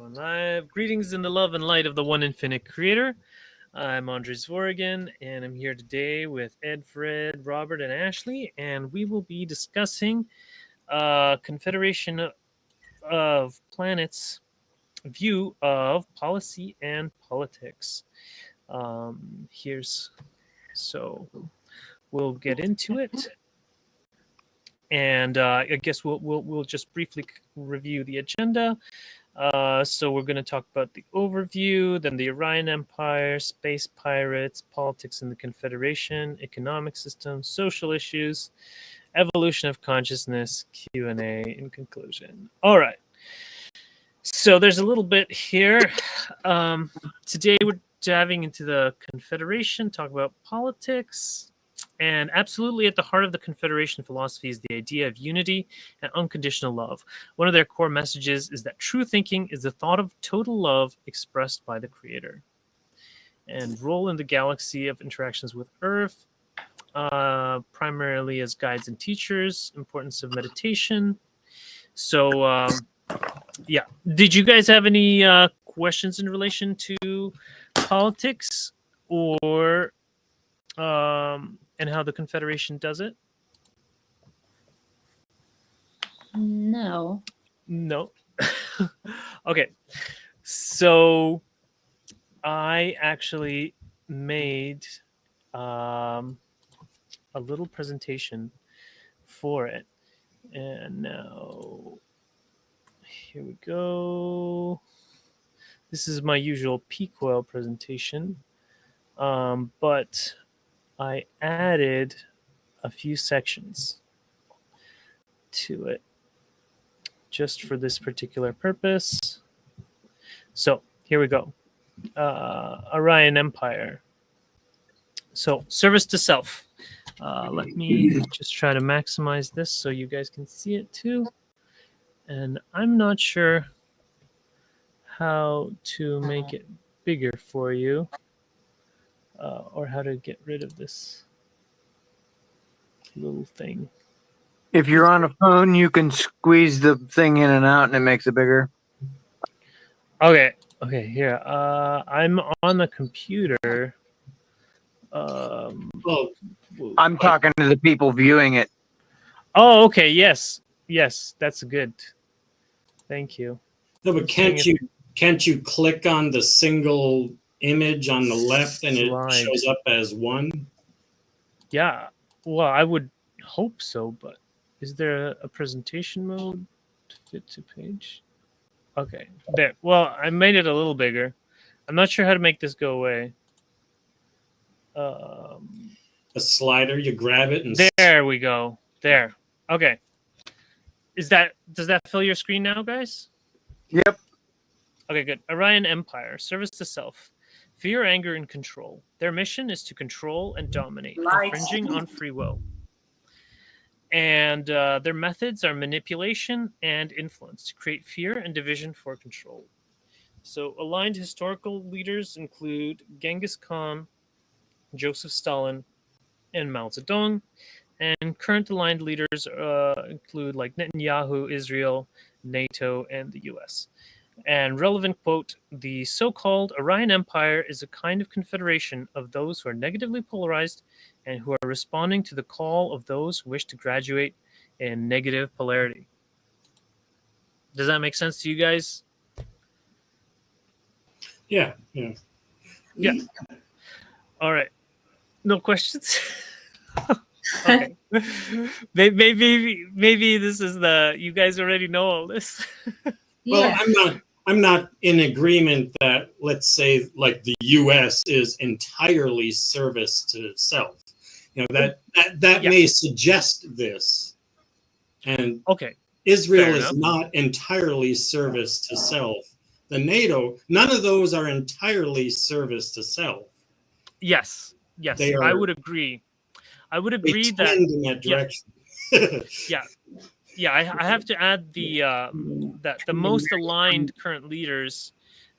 Going live. Greetings in the love and light of the one infinite creator. I'm Andres Vorrigan, and I'm here today with Ed, Fred, Robert, and Ashley, and we will be discussing Confederation of Planets view of policy and politics. So we'll get into it. And I guess we'll just briefly review the agenda. So we're going to talk about the overview, then the Orion Empire, space pirates, politics in the Confederation, economic system, social issues, evolution of consciousness, Q&A in conclusion. All right. So there's a little bit here. Today we're diving into the Confederation, talk about politics. And absolutely at the heart of the Confederation philosophy is the idea of unity and unconditional love. One of their core messages is that true thinking is the thought of total love expressed by the Creator. And role in the galaxy of interactions with Earth, primarily as guides and teachers, importance of meditation. So, yeah. Did you guys have any questions in relation to politics or... and how the Confederation does it? No. Okay. So I actually made a little presentation for it. And now here we go. This is my usual peak oil presentation. But I added a few sections to it just for this particular purpose. So here we go. Orion Empire. So service to self. Let me just try to maximize this so you guys can see it too. And I'm not sure how to make it bigger for you. Or how to get rid of this little thing. If you're on a phone, you can squeeze the thing in and out and it makes it bigger. Okay, here. I'm on the computer. I'm talking to the people viewing it. Oh, okay, yes, that's good. Thank you. No, but can't you click on the single image on the left and it shows up as one? Yeah, well, I would hope so, but is there a presentation mode to fit to page? Okay, there. Well, I made it a little bigger. I'm not sure how to make this go away. A slider, you grab it and there we go. There. Okay. Does that fill your screen now, guys? Yep. Okay, good. Orion Empire, service to self. Fear, anger, and control. Their mission is to control and dominate, infringing on free will. And their methods are manipulation and influence to create fear and division for control. So aligned historical leaders include Genghis Khan, Joseph Stalin, and Mao Zedong. And current aligned leaders include like Netanyahu, Israel, NATO, and the US. And relevant quote, the so-called Orion Empire is a kind of confederation of those who are negatively polarized and who are responding to the call of those who wish to graduate in negative polarity. Does that make sense to you guys? Yeah. All right. No questions? Okay. Maybe this is you guys already know all this. Well, I'm not in agreement that, let's say, like the U.S. is entirely service to self. That may suggest this. And okay, Israel is not entirely service to self. The NATO, none of those are entirely service to self. Yes, I would agree. I would agree that in that direction. Yeah. I have to add that the most aligned current leaders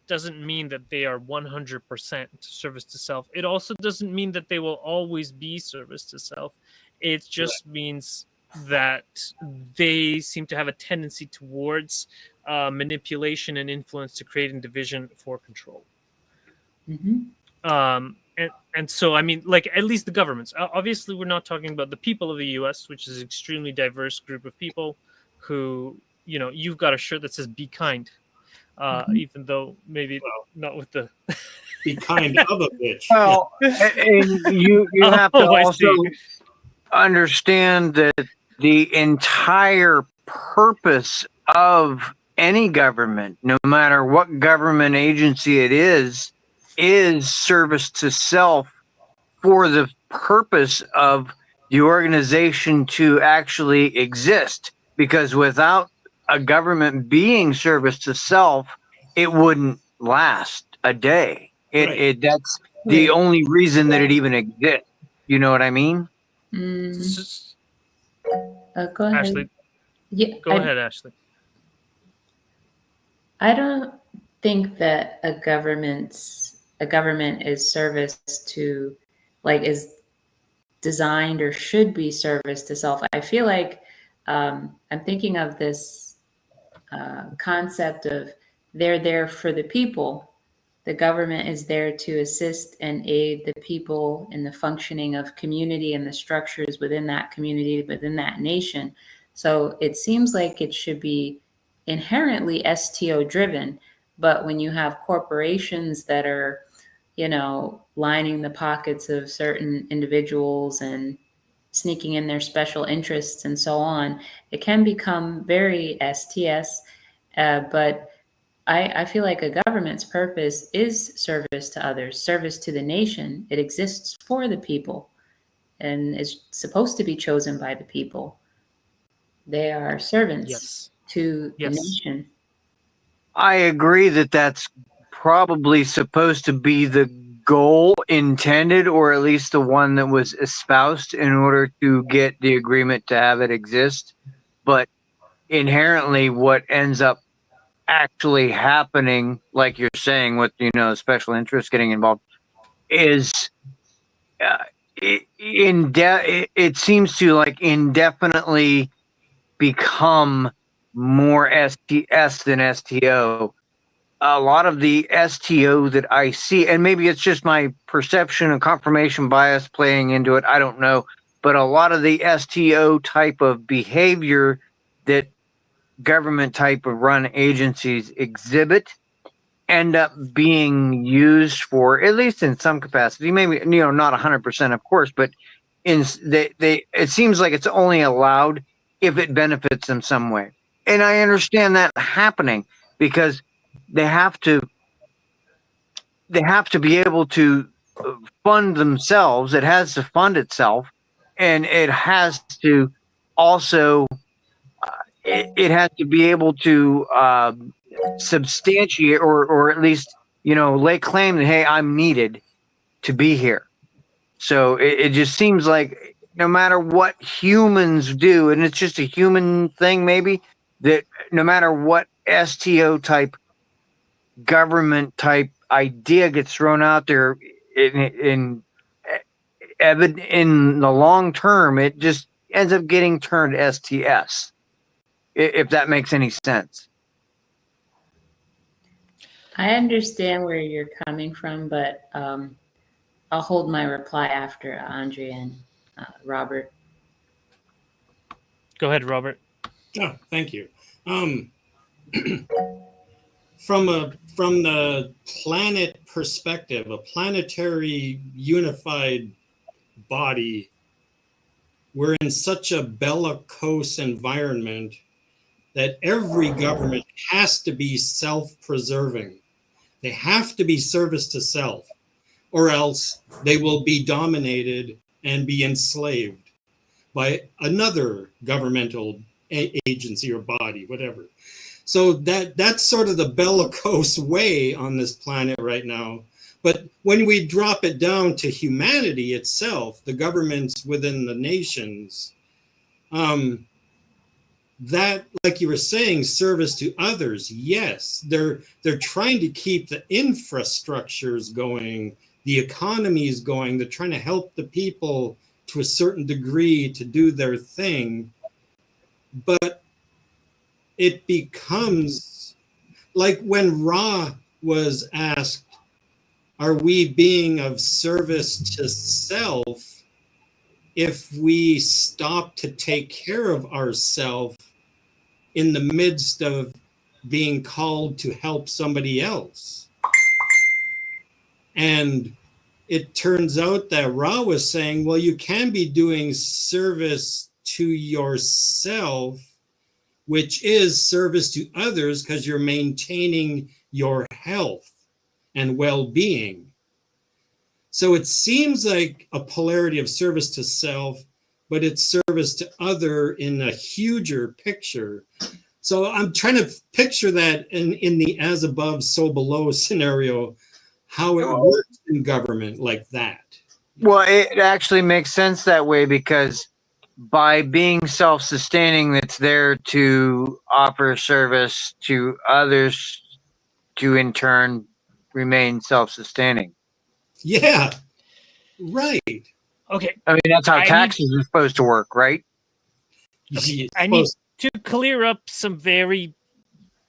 doesn't mean that they are 100% service to self. It also doesn't mean that they will always be service to self. It just means that they seem to have a tendency towards manipulation and influence to creating division for control. Mm-hmm. And so, I mean, like, at least the governments. Obviously, we're not talking about the people of the U.S., which is an extremely diverse group of people who, you know, you've got a shirt that says "Be kind," even though maybe not with the. Be kind of a bitch. Well, and you have to Oh, I also see. understand that the entire purpose of any government, no matter what government agency it is service to self for the purpose of the organization to actually exist. Because without a government being service to self, it wouldn't last a day. Right. That's the Right. only reason that it even exists. You know what I mean? S- Go ahead. Ashley, Yeah, go ahead, Ashley. I don't think that a government is service to, like, is designed or should be service to self. I feel like I'm thinking of this concept of they're there for the people. The government is there to assist and aid the people in the functioning of community and the structures within that community, within that nation. So it seems like it should be inherently STO driven. But when you have corporations that are, you know, lining the pockets of certain individuals and sneaking in their special interests and so on, it can become very STS. But I feel like a government's purpose is service to others, service to the nation. It exists for the people and is supposed to be chosen by the people. They are servants Yes. to the Yes. nation. I agree that that's probably supposed to be the goal intended, or at least the one that was espoused in order to get the agreement to have it exist. But inherently, what ends up actually happening, like you're saying, with special interests getting involved, is it seems to like indefinitely become more STS than STO. A lot of the STO that I see, and maybe it's just my perception and confirmation bias playing into it, I don't know, but a lot of the STO type of behavior that government type of run agencies exhibit end up being used for, at least in some capacity, maybe not 100%, of course, but they it seems like it's only allowed if it benefits them some way. And I understand that happening because they have to be able to fund themselves. It has to fund itself, and it has to also it has to be able to substantiate or at least lay claim that, hey, I'm needed to be here. So it just seems like no matter what humans do, and it's just a human thing, maybe, that no matter what STO type government type idea gets thrown out there in the long term, it just ends up getting turned STS, if that makes any sense. I understand where you're coming from, but I'll hold my reply after Andre and Robert. Go ahead, Robert. Oh, thank you. From the planet perspective, a planetary unified body, we're in such a bellicose environment that every government has to be self-preserving. They have to be service to self, or else they will be dominated and be enslaved by another governmental agency or body, whatever. So that's sort of the bellicose way on this planet right now. But when we drop it down to humanity itself, the governments within the nations, that, like you were saying, service to others, yes, they're trying to keep the infrastructures going, the economies going. They're trying to help the people to a certain degree to do their thing. But it becomes like when Ra was asked, are we being of service to self if we stop to take care of ourselves in the midst of being called to help somebody else? And it turns out that Ra was saying, well, you can be doing service to yourself, which is service to others because you're maintaining your health and well-being. So it seems like a polarity of service to self, but it's service to other in a huger picture. So I'm trying to picture that in the as above, so below scenario, how it works in government like that. Well, it actually makes sense that way because by being self-sustaining, it's there to offer service to others to in turn remain self-sustaining. Yeah, right. Okay, I mean, that's how I need- taxes are supposed to work, right? okay, I need to clear up some very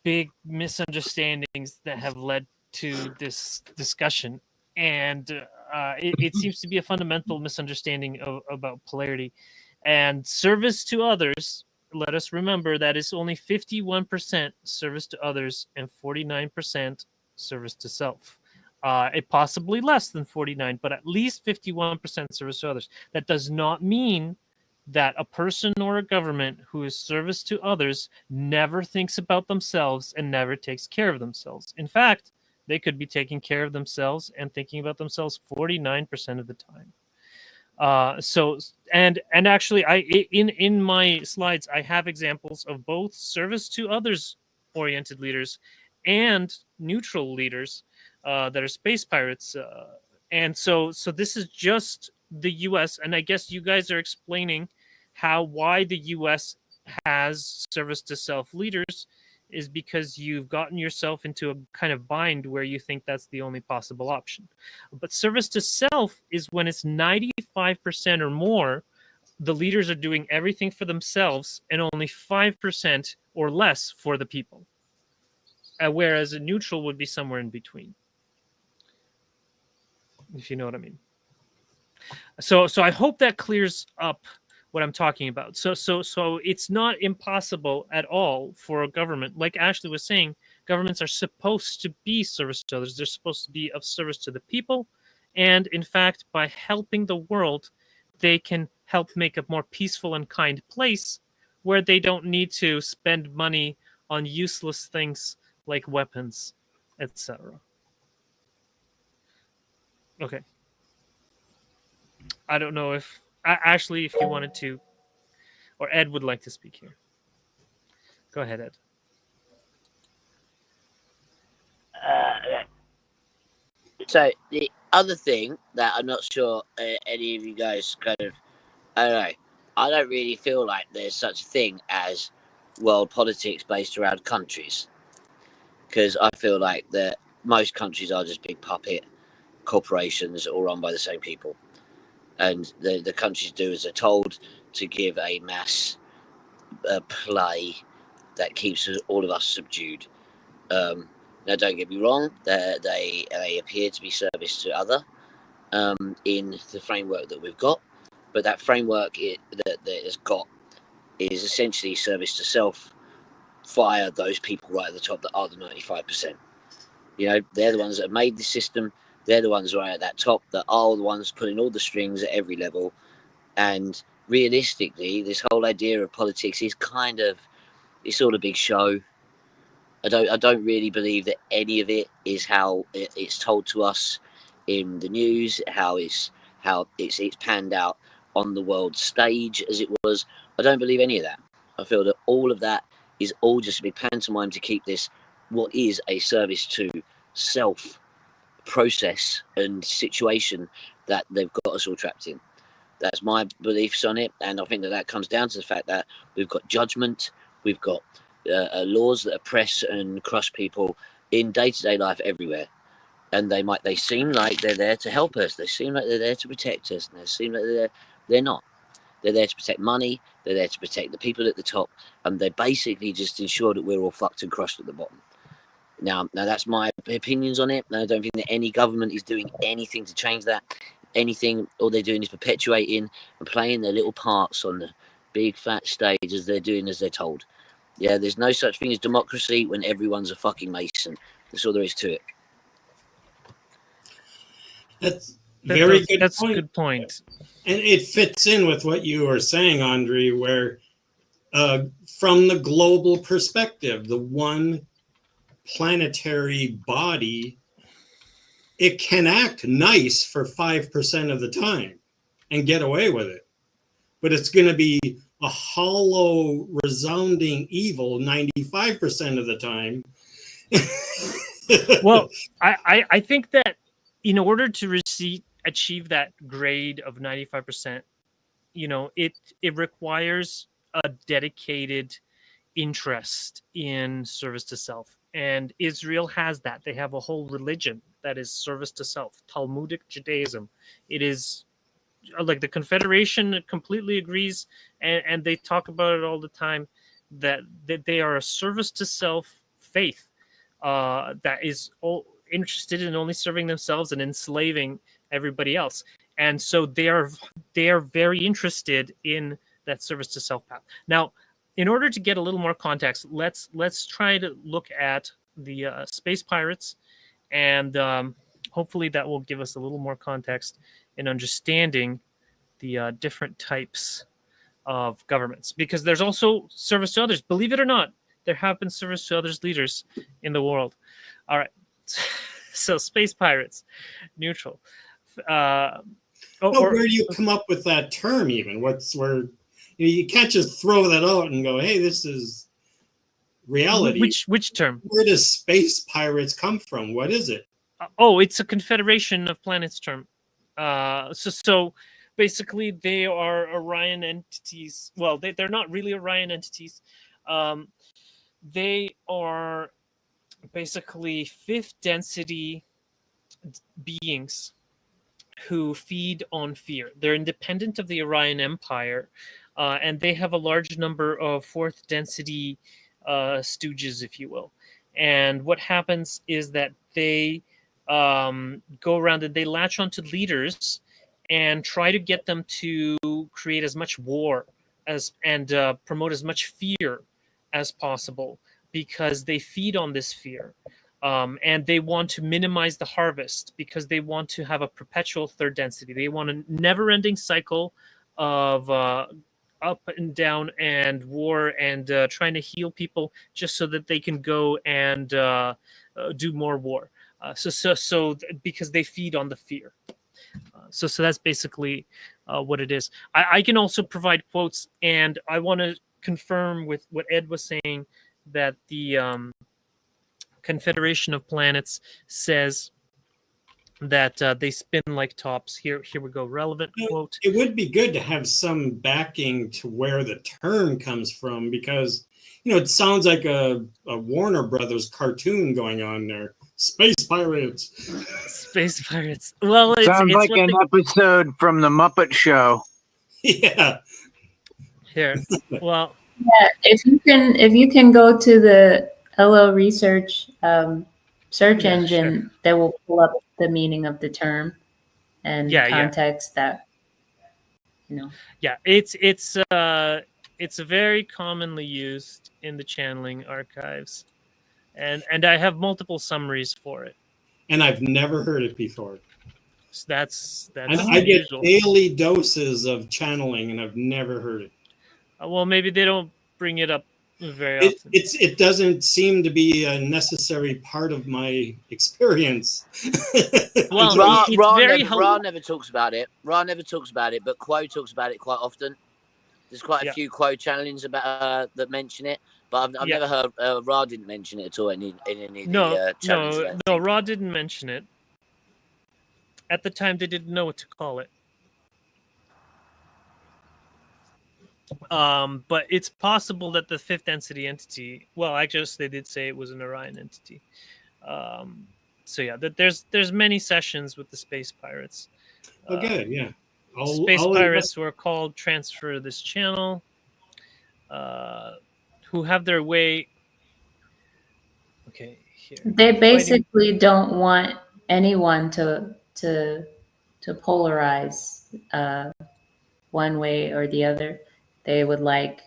big misunderstandings that have led to this discussion, and it seems to be a fundamental misunderstanding about polarity and service to others. Let us remember that is only 51% service to others and 49% service to self. It possibly less than 49, but at least 51% service to others. That does not mean that a person or a government who is service to others never thinks about themselves and never takes care of themselves. In fact, they could be taking care of themselves and thinking about themselves 49% of the time. And actually, in my slides I have examples of both service to others oriented leaders and neutral leaders that are space pirates, and so this is just the U.S. and I guess you guys are explaining why the U.S. has service to self leaders is because you've gotten yourself into a kind of bind where you think that's the only possible option. But service to self is when it's 95% or more, the leaders are doing everything for themselves and only 5% or less for the people. Whereas a neutral would be somewhere in between. If you know what I mean. So I hope that clears up what I'm talking about. So it's not impossible at all for a government, like Ashley was saying, governments are supposed to be service to others. They're supposed to be of service to the people. And in fact, by helping the world, they can help make a more peaceful and kind place where they don't need to spend money on useless things like weapons, etc. Okay. I don't know if Ashley, if you wanted to, or Ed would like to speak here. Go ahead, Ed. So the other thing that I'm not sure any of you guys kind of, I don't know, I don't really feel like there's such a thing as world politics based around countries, because I feel like that most countries are just big puppet corporations all run by the same people, and the countries do as they're told to give a mass play that keeps all of us subdued. Now, don't get me wrong, they appear to be service to other in the framework that we've got, but that framework that has got is essentially service to self via those people right at the top that are the 95%. You know, they're the ones that have made the system. They're the ones right at that top that are the ones pulling all the strings at every level. And realistically, this whole idea of politics is it's all a big show. I don't really believe that any of it is how it's told to us in the news, how it's panned out on the world stage as it was. I don't believe any of that. I feel that all of that is all just a big pantomime to keep this what is a service to self process and situation that they've got us all trapped in. That's my beliefs on it, and I think that comes down to the fact that we've got judgment, we've got laws that oppress and crush people in day-to-day life everywhere, and they seem like they're there to help us. They seem like they're there to protect us, and they seem like they're not. They're there to protect money. They're there to protect the people at the top, and they basically just ensure that we're all fucked and crushed at the bottom. Now that's my opinions on it. I don't think that any government is doing anything to change that. Anything, all they're doing is perpetuating and playing their little parts on the big fat stage as they're doing as they're told. Yeah, there's no such thing as democracy when everyone's a fucking Mason. That's all there is to it. That's very good. That's point. a good point. And it fits in with what you were saying, Andre, where from the global perspective, the one planetary body, it can act nice for 5% of the time and get away with it. But it's going to be a hollow, resounding evil 95% of the time. Well, I think that in order to achieve that grade of 95%, it requires a dedicated interest in service to self. And Israel has that. They have a whole religion that is service to self, Talmudic Judaism. It is like the Confederation completely agrees, and they talk about it all the time, that they are a service to self faith that is interested in only serving themselves and enslaving everybody else. And so they are very interested in that service to self path. Now, in order to get a little more context, let's try to look at the space pirates, and hopefully that will give us a little more context in understanding the different types of governments, because there's also service to others. Believe it or not, there have been service to others leaders in the world. All right, so space pirates, neutral. Where do you come up with that term? Even you can't just throw that out and go, "Hey, this is reality." Which term? Where does space pirates come from? What is it? It's a Confederation of Planets term. So basically, they are Orion entities. Well, they're not really Orion entities. They are basically fifth density beings who feed on fear. They're independent of the Orion Empire, and they have a large number of fourth density stooges, if you will. And what happens is that they go around and they latch onto leaders and try to get them to create as much war and promote as much fear as possible, because they feed on this fear. And they want to minimize the harvest because they want to have a perpetual third density. They want a never-ending cycle of up and down and war and trying to heal people just so that they can go and do more war. So because they feed on the fear. So that's basically what it is. I can also provide quotes, and I want to confirm with what Ed was saying that the Confederation of Planets says that they spin like tops. Here we go. Relevant quote. It would be good to have some backing to where the term comes from, because it sounds like a Warner Brothers cartoon going on there. Space pirates. Space pirates. Well, sounds like an episode from the Muppet Show. Yeah. Here. Well. Yeah. If you can go to the LO Research search engine, sure, that will pull up the meaning of the term and context that. Yeah, it's very commonly used in the channeling archives, and I have multiple summaries for it. And I've never heard it before. So that's and I get daily doses of channeling, and I've never heard it. Well, maybe they don't bring it up very often. It doesn't seem to be a necessary part of my experience. Well, Ra never talks about it. Ra never talks about it, but Quo talks about it quite often. There's quite a few Quo channelings about that mention it, but I've never heard Ra didn't mention it at all in any of the channels. No, Ra didn't mention it. At the time, they didn't know what to call it. But it's possible that the fifth density entity, well, I guess they did say it was an Orion entity. So yeah, there's many sessions with the space pirates. Oh, good, yeah. Space pirates who are called transfer this channel, who have their way. Okay, here. They basically don't want anyone to polarize one way or the other. They would like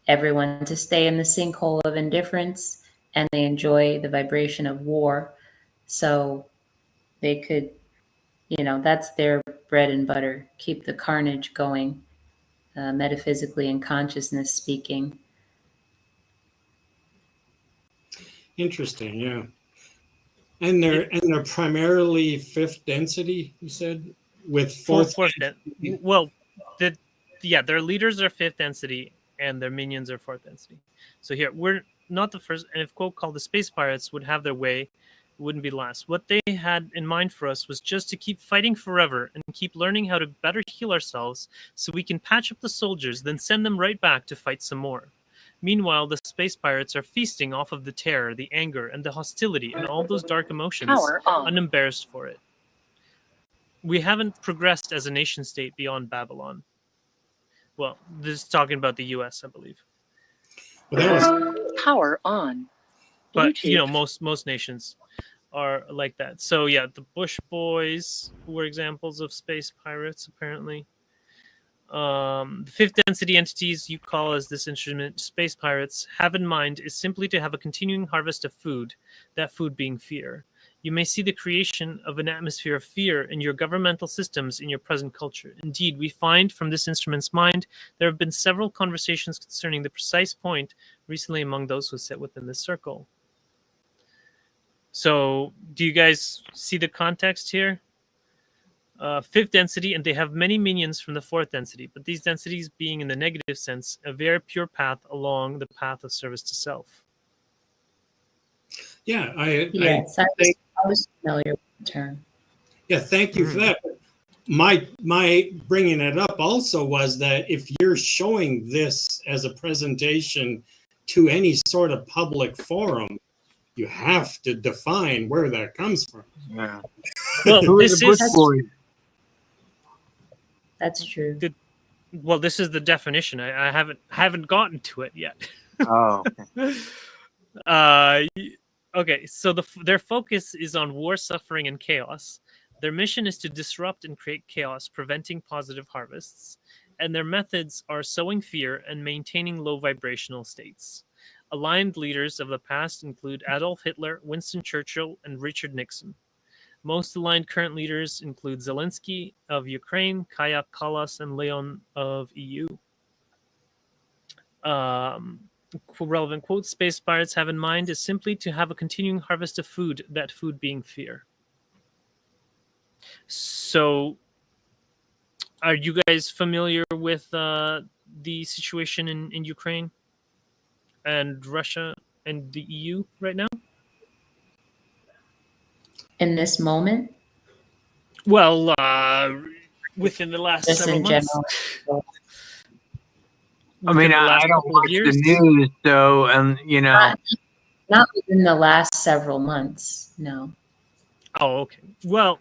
everyone to stay in the sinkhole of indifference, and they enjoy the vibration of war. So they could, that's their bread and butter. Keep the carnage going, metaphysically and consciousness speaking. Interesting, yeah. And they're primarily fifth density, you said, with fourth density. Well, their leaders are fifth density and their minions are fourth density. So here, we're not the first, and if quote called the space pirates would have their way, it wouldn't be last. What they had in mind for us was just to keep fighting forever and keep learning how to better heal ourselves so we can patch up the soldiers, then send them right back to fight some more. Meanwhile, the space pirates are feasting off of the terror, the anger, and the hostility, and all those dark emotions, unembarrassed for it. We haven't progressed as a nation state beyond Babylon. Well, this is talking about the U.S., I believe. Power on. But most nations are like that. So yeah, the Bush Boys were examples of space pirates, apparently. The fifth density entities you call as this instrument space pirates have in mind is simply to have a continuing harvest of food, that food being fear. You may see the creation of an atmosphere of fear in your governmental systems in your present culture. Indeed, we find from this instrument's mind there have been several conversations concerning the precise point recently among those who sit within this circle. So, do you guys see the context here? Fifth density, and they have many minions from the fourth density, but these densities being in the negative sense a very pure path along the path of service to self. Yeah, I was familiar with the term. Yeah, thank you for that. My bringing it up also was that if you're showing this as a presentation to any sort of public forum, you have to define where that comes from. Yeah. Well, this is that's true. This is the definition. I haven't gotten to it yet. Oh. Okay. Okay, so their focus is on war, suffering, and chaos. Their mission is to disrupt and create chaos, preventing positive harvests. And their methods are sowing fear and maintaining low vibrational states. Aligned leaders of the past include Adolf Hitler, Winston Churchill, and Richard Nixon. Most aligned current leaders include Zelensky of Ukraine, Kaja Kallas, and Leon of EU. Relevant quote, space pirates have in mind is simply to have a continuing harvest of food, that food being fear. So, are you guys familiar with the situation in Ukraine and Russia and the EU right now? In this moment? Well, within the last just several in months. General. I mean, I don't watch the news, so, and Not within the last several months, no. Oh, okay. Well,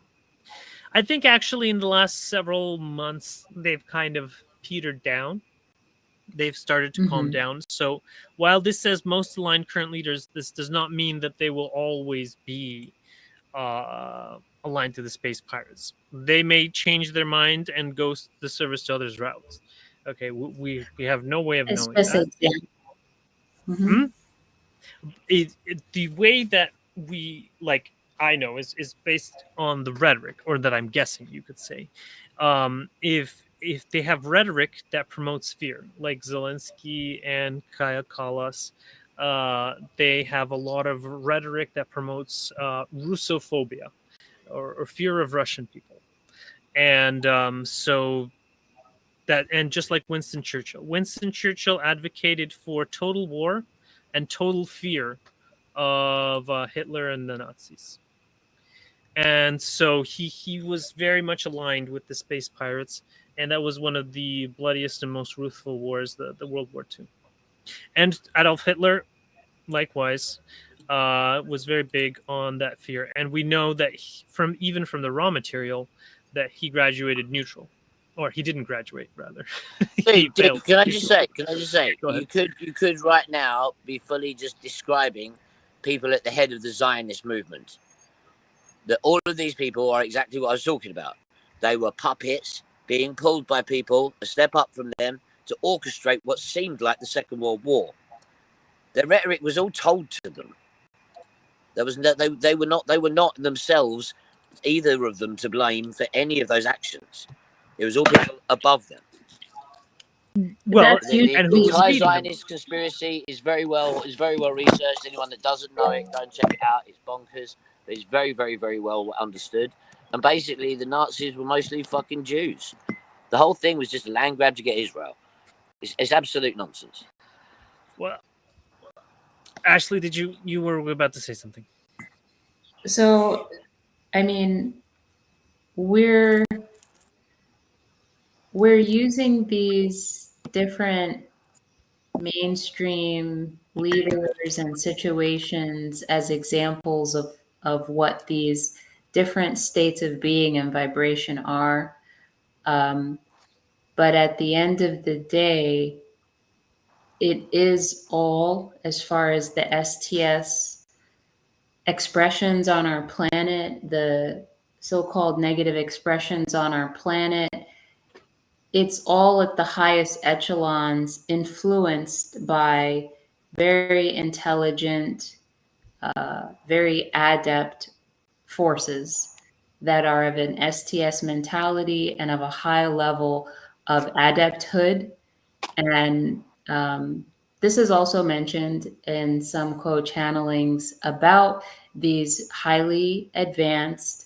I think actually in the last several months, they've kind of petered down. They've started to calm down. So while this says most aligned current leaders, this does not mean that they will always be aligned to the space pirates. They may change their mind and go the service to others routes. Okay, we have no way of knowing that. The way that we I know is based on the rhetoric, or that I'm guessing you could say. If they have rhetoric that promotes fear, like Zelensky and Kaja Kallas, they have a lot of rhetoric that promotes Russophobia, or fear of Russian people, and so that, and just like Winston Churchill advocated for total war and total fear of Hitler and the Nazis. And so he was very much aligned with the space pirates, and that was one of the bloodiest and most ruthless wars, the World War II. And Adolf Hitler, likewise, was very big on that fear. And we know that from the raw material, that he graduated neutral. or he didn't graduate, rather. Dude, failed. can I just say, Go ahead. you could right now be fully just describing people at the head of the Zionist movement. That all of these people are exactly what I was talking about. They were puppets being pulled by people a step up from them to orchestrate what seemed like the Second World War. Their rhetoric was all told to them. There was no, they were not themselves, either of them, to blame for any of those actions. It was all people above them. Well, That's The and who was entire feeding them? Zionist conspiracy is very well researched. Anyone that doesn't know it, go and check it out. It's bonkers, but it's very, very, very well understood. And basically, the Nazis were mostly fucking Jews. The whole thing was just a land grab to get Israel. It's absolute nonsense. Well, Ashley, you were about to say something? So, I mean, we're using these different mainstream leaders and situations as examples of what these different states of being and vibration are. But at the end of the day, it is all, as far as the STS expressions on our planet, the so-called negative expressions on our planet, it's all at the highest echelons, influenced by very intelligent, very adept forces that are of an STS mentality and of a high level of adepthood. And this is also mentioned in some co-channelings about these highly advanced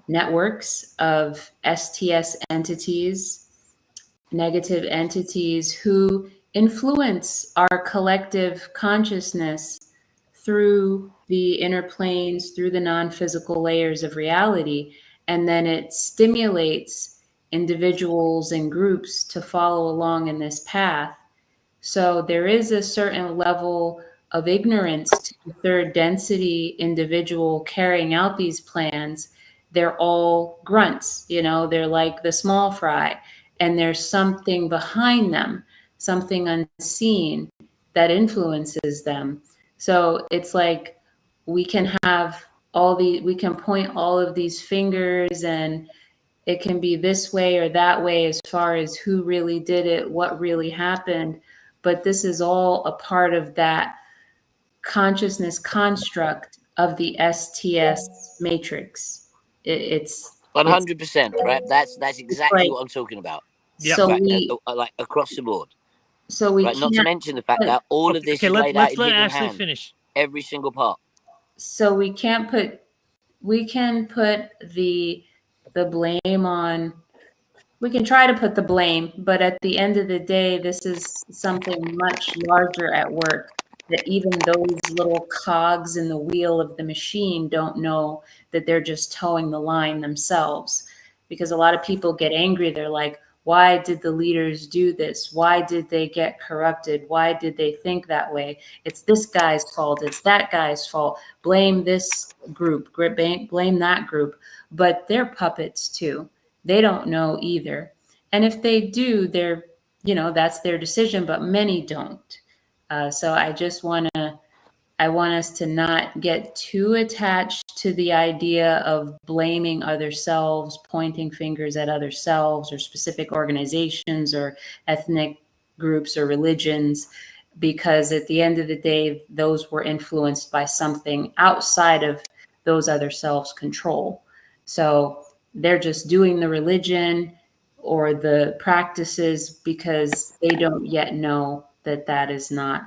networks of STS entities, negative entities who influence our collective consciousness through the inner planes, through the non-physical layers of reality. And then it stimulates individuals and groups to follow along in this path. So there is a certain level of ignorance to the third density individual carrying out these plans. They're all grunts, they're like the small fry, and there's something behind them, something unseen that influences them. So it's like we can point all of these fingers, and it can be this way or that way as far as who really did it, what really happened. But this is all a part of that consciousness construct of the STS matrix. It's 100%, right? That's exactly like, what I'm talking about. Yep. so Right, we like across the board. right, Not to mention the fact that all of this Okay, is laid out let's in let hidden Ashley hand. finish. Every single part. So we can put the blame on. We can try to put the blame, but at the end of the day, this is something much larger at work, that even those little cogs in the wheel of the machine don't know that they're just towing the line themselves. Because a lot of people get angry. They're like, why did the leaders do this? Why did they get corrupted? Why did they think that way? It's this guy's fault. It's that guy's fault. Blame this group, blame that group. But they're puppets too. They don't know either. And if they do, that's their decision, but many don't. So I want us to not get too attached to the idea of blaming other selves, pointing fingers at other selves or specific organizations or ethnic groups or religions, because at the end of the day, those were influenced by something outside of those other selves' control. So they're just doing the religion or the practices because they don't yet know that that is not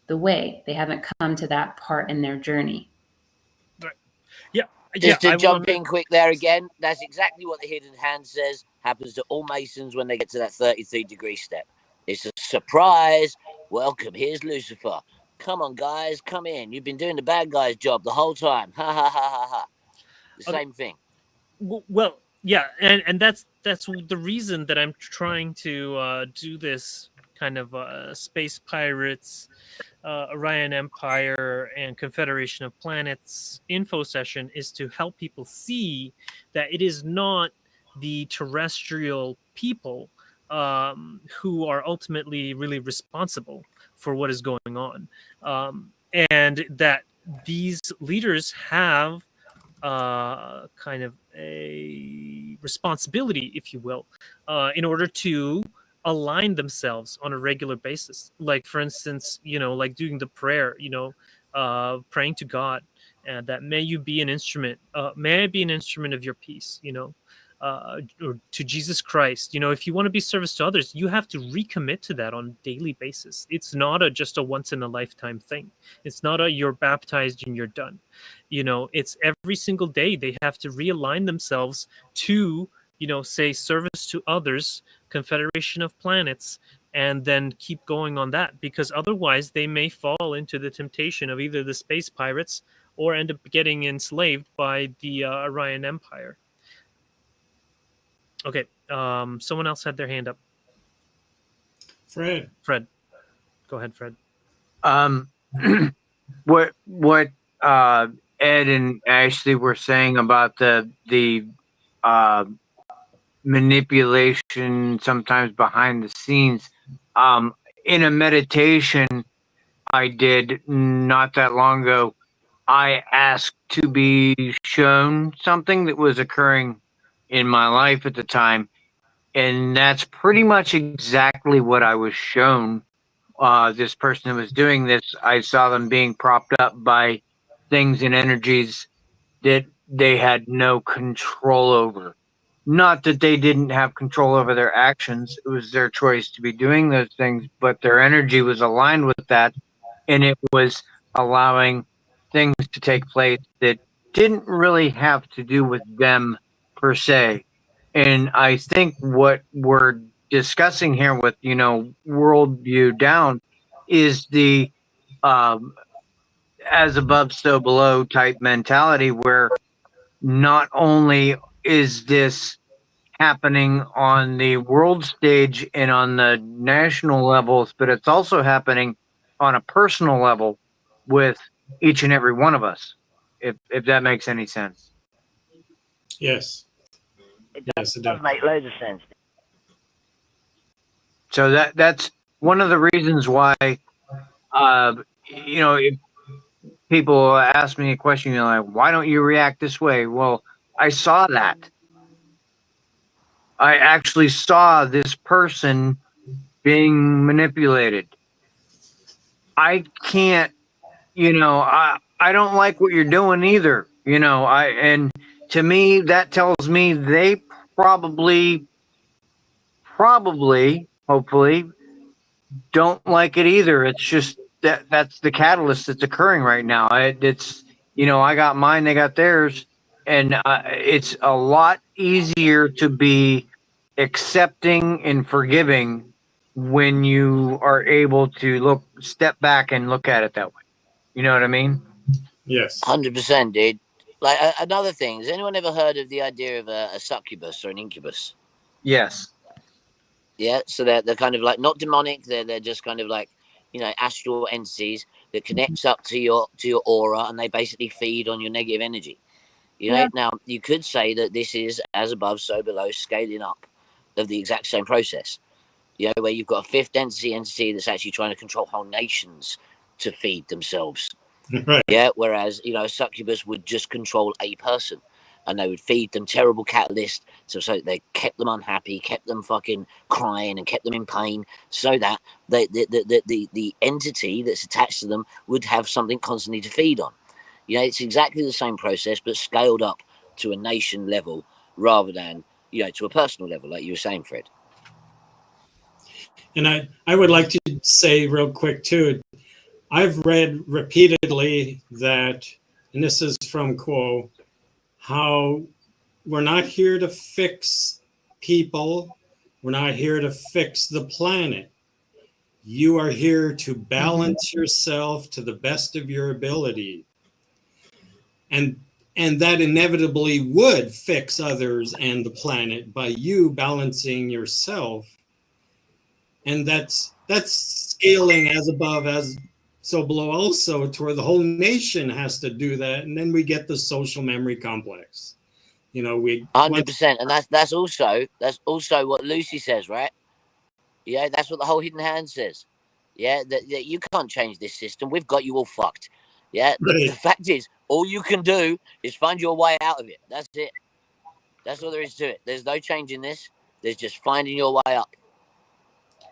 the way. They haven't come to that part in their journey. Right. Yeah. Just to I jump in quick there again, that's exactly what the hidden hand says happens to all Masons when they get to that 33-degree step. It's a surprise. Welcome. Here's Lucifer. Come on, guys. Come in. You've been doing the bad guy's job the whole time. Ha ha ha ha ha. The same thing. Well, yeah, and that's the reason that I'm trying to do this kind of space pirates, Orion Empire, and Confederation of Planets info session, is to help people see that it is not the terrestrial people who are ultimately really responsible for what is going on, and that these leaders have kind of a responsibility, if you will, in order to align themselves on a regular basis. Like, for instance, like doing the prayer, praying to God, and that may you be an instrument, may I be an instrument of your peace, or to Jesus Christ. If you want to be service to others, you have to recommit to that on a daily basis. It's not just a once in a lifetime thing. It's not a you're baptized and you're done. It's every single day they have to realign themselves to, say, service to others, Confederation of Planets, and then keep going on that, because otherwise they may fall into the temptation of either the space pirates or end up getting enslaved by the Orion Empire. Okay, someone else had their hand up. Fred. Go ahead, Fred. What Ed and Ashley were saying about the manipulation sometimes behind the scenes. In a meditation I did not that long ago, I asked to be shown something that was occurring in my life at the time. And that's pretty much exactly what I was shown. This person who was doing this, I saw them being propped up by things and energies that they had no control over. Not that they didn't have control over their actions, it was their choice to be doing those things, but their energy was aligned with that, and it was allowing things to take place that didn't really have to do with them per se. And I think what we're discussing here with, worldview down is the as above, so below type mentality, where not only is this happening on the world stage and on the national levels, but it's also happening on a personal level with each and every one of us, if that makes any sense. Yes. It Yes, it does does. make loads of sense. So that's one of the reasons why, if people ask me a question, like, why don't you react this way? Well, I saw that. I actually saw this person being manipulated. I can't, I don't like what you're doing either. And to me, that tells me they probably, hopefully, don't like it either. It's just that's the catalyst that's occurring right now. It's, I got mine, they got theirs, and it's a lot easier to be accepting and forgiving when you are able to step back and look at it that way. You know what I mean? Yes. 100%, dude. Like, another thing, has anyone ever heard of the idea of a succubus or an incubus? Yes. Yeah, so they're kind of like not demonic. They're just kind of like, astral entities that connects up to your aura, and they basically feed on your negative energy. Now you could say that this is as above, so below, scaling up of the exact same process. Where you've got a fifth entity that's actually trying to control whole nations to feed themselves. Right. Yeah, whereas a succubus would just control a person, and they would feed them terrible catalyst, so they kept them unhappy, kept them fucking crying, and kept them in pain, so that the entity that's attached to them would have something constantly to feed on. It's exactly the same process, but scaled up to a nation level rather than to a personal level, like you were saying, Fred. And I would like to say real quick too, I've read repeatedly that, and this is from Quo, how we're not here to fix people. We're not here to fix the planet. You are here to balance yourself to the best of your ability. And that inevitably would fix others and the planet by you balancing yourself. And that's scaling as above, as so below also, to where the whole nation has to do that. And then we get the social memory complex. we 100%, and that's also what Lucy says, right? Yeah, that's what the whole hidden hand says. Yeah, that you can't change this system. We've got you all fucked. Yeah, the fact is, all you can do is find your way out of it. That's it. That's all there is to it. There's no changing this. There's just finding your way up.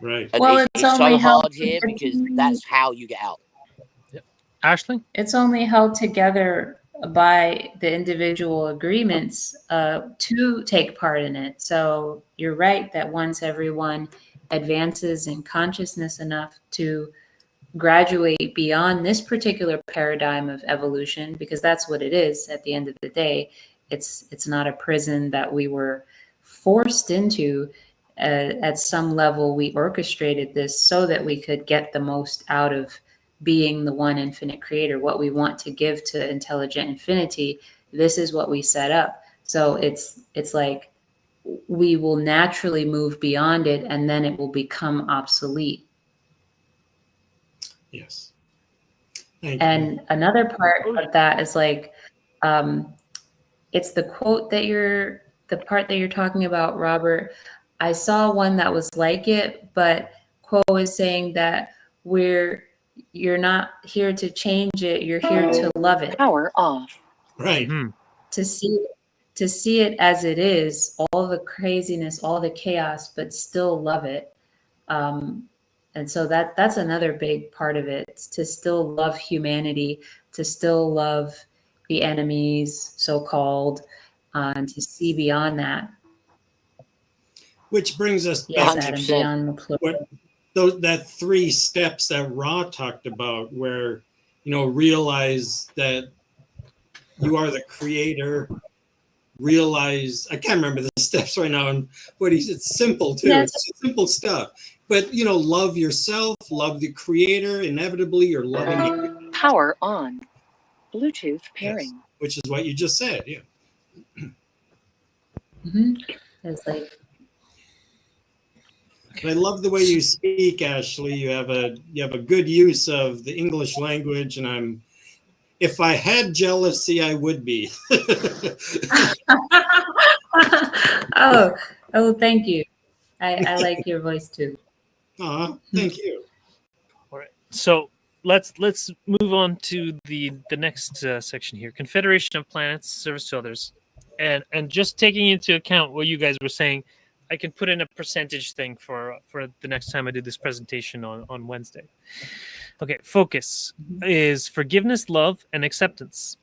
Right. And Well, it's so hard here because that's how you get out. Yep. Ashley? It's only held together by the individual agreements to take part in it. So you're right that once everyone advances in consciousness enough to graduate beyond this particular paradigm of evolution, because that's what it is at the end of the day. It's not a prison that we were forced into. At some level, we orchestrated this so that we could get the most out of being the one infinite creator. What we want to give to intelligent infinity, this is what we set up. So it's like we will naturally move beyond it, and then it will become obsolete. Yes. And another part of that is like, it's the quote that the part that you're talking about, Robert. I saw one that was like it, but quote is saying that you're not here to change it, you're here to love it. Power off. Right. Mm-hmm. To see it as it is, all the craziness, all the chaos, but still love it. And so that's another big part of it, to still love humanity, to still love the enemies, so-called, and to see beyond that. Which brings us Yes, back Adam, to beyond the plural. that 3 steps that Ra talked about, where realize that you are the creator. Realize, I can't remember the steps right now, and what it's simple too. Yes. It's simple stuff. But love yourself, love the creator. Inevitably, you're loving Power on. Bluetooth pairing. Yes, which is what you just said. Yeah. Mm-hmm. It's like, I love the way you speak, Ashley. You have a good use of the English language, and if I had jealousy, I would be. oh, thank you. I like your voice too. Thank you. All right. So let's move on to the next section here. Confederation of Planets, service to others, and just taking into account what you guys were saying, I can put in a percentage thing for the next time I do this presentation on Wednesday. Okay, focus is forgiveness, love, and acceptance.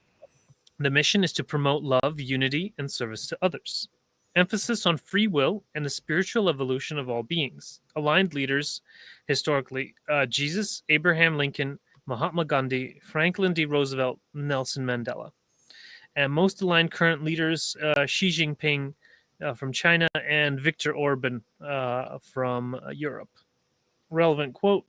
The mission is to promote love, unity, and service to others. Emphasis on free will and the spiritual evolution of all beings. Aligned leaders, historically, Jesus, Abraham Lincoln, Mahatma Gandhi, Franklin D. Roosevelt, Nelson Mandela. And most aligned current leaders, Xi Jinping from China and Viktor Orban from Europe. Relevant quote: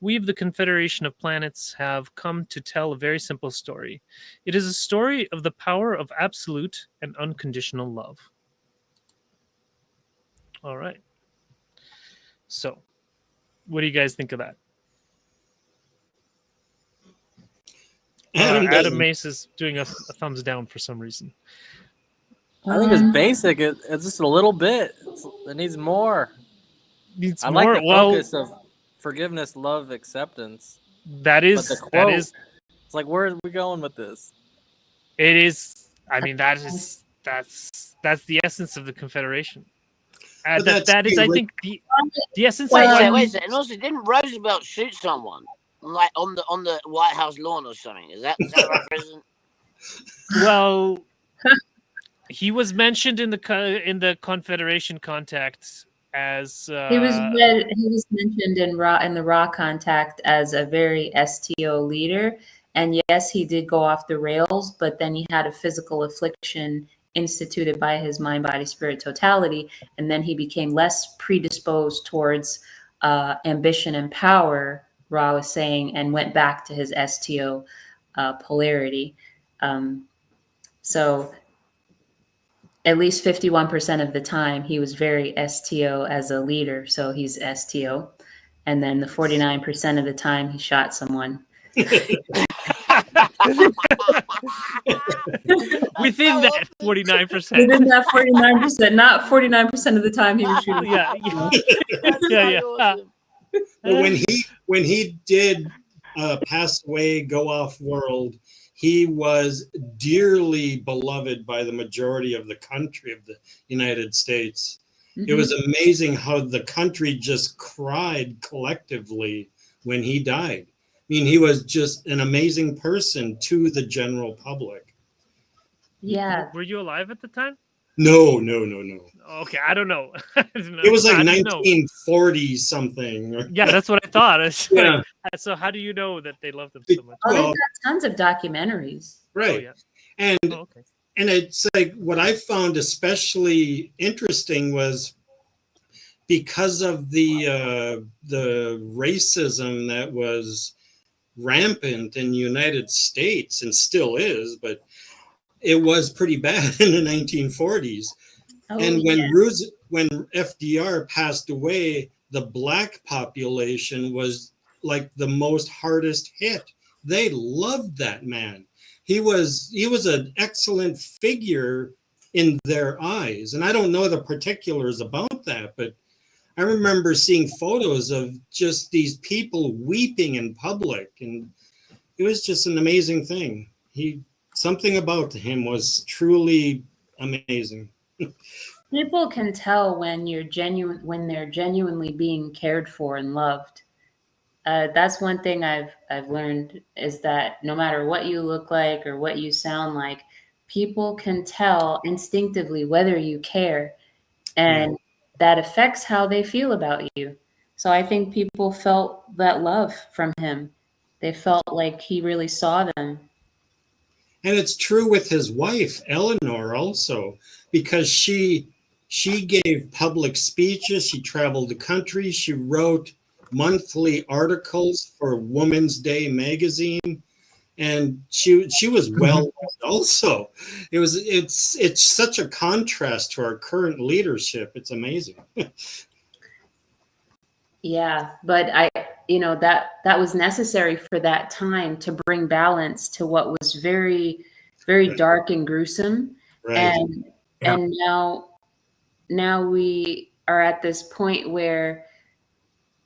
"We of the Confederation of Planets have come to tell a very simple story. It is a story of the power of absolute and unconditional love." All right. So, what do you guys think of that? Adam Mace is doing a thumbs down for some reason. I think it's basic. It's just a little bit. It needs more. I like the focus of forgiveness, love, acceptance. That is. It's like, where are we going with this? It is. I mean, that's the essence of the Confederation. That is, I think, the essence. Wait a second. And also, didn't Roosevelt shoot someone like on the White House lawn or something? Is that right, President? Well, he was mentioned in the Confederation contact as he was mentioned in the Raw contact as a very STO leader, and yes, he did go off the rails, but then he had a physical affliction instituted by his mind, body, spirit totality, and then he became less predisposed towards ambition and power, Ra was saying, and went back to his STO polarity. So at least 51% of the time, he was very STO as a leader, so he's STO. And then the 49% of the time, he shot someone. We within that 49%. Within that 49%, not 49% of the time he was shooting. Yeah, yeah. But when he did pass away, go off world, he was dearly beloved by the majority of the country of the United States. It was amazing how the country just cried collectively when he died. I mean, he was just an amazing person to the general public. Yeah. Were you alive at the time? No. Okay, I don't know. It was like 1940 something. Yeah, that's what I thought. It's Yeah. like, so how do you know that they loved him so much? Oh, they've got tons of documentaries. Right. Oh, yeah. And okay. And it's like what I found especially interesting was because of the racism that was rampant in the United States and still is, but it was pretty bad in the 1940s. Oh, and yeah. when FDR passed away, the black population was like the most hardest hit. They loved that man. He was an excellent figure in their eyes. And I don't know the particulars about that, but I remember seeing photos of just these people weeping in public, and it was just an amazing thing. Something about him was truly amazing. People can tell when they're genuinely being cared for and loved. That's one thing I've learned, is that no matter what you look like or what you sound like, people can tell instinctively whether you care, and that affects how they feel about you. So I think people felt that love from him. They felt like he really saw them. And it's true with his wife, Eleanor, also, because she gave public speeches. She traveled the country. She wrote monthly articles for Women's Day magazine, and she was well read also. It's such a contrast to our current leadership. It's amazing. Yeah, but that was necessary for that time to bring balance to what was very, very dark and gruesome. Right. And now we are at this point where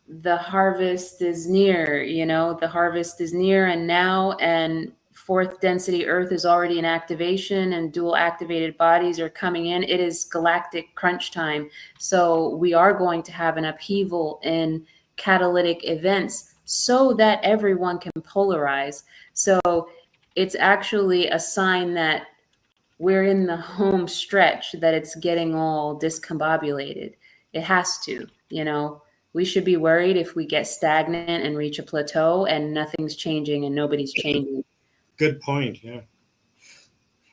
the harvest is near, the harvest is near, and fourth density Earth is already in activation, and dual activated bodies are coming in. It is galactic crunch time. So we are going to have an upheaval in catalytic events so that everyone can polarize. So it's actually a sign that we're in the home stretch, that it's getting all discombobulated. It has to, we should be worried if we get stagnant and reach a plateau and nothing's changing and nobody's changing. Good point. Yeah.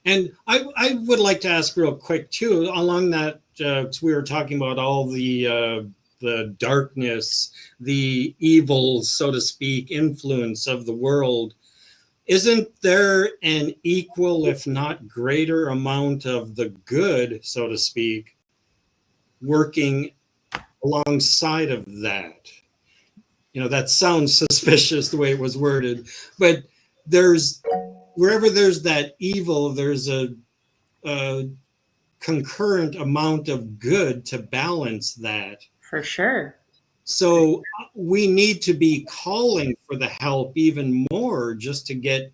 And I would like to ask real quick too, along that, we were talking about all the darkness, the evil, so to speak, influence of the world. Isn't there an equal, if not greater, amount of the good, so to speak, working alongside of that? That sounds suspicious the way it was worded, but wherever there's that evil, there's a concurrent amount of good to balance that. For sure. So we need to be calling for the help even more, just to get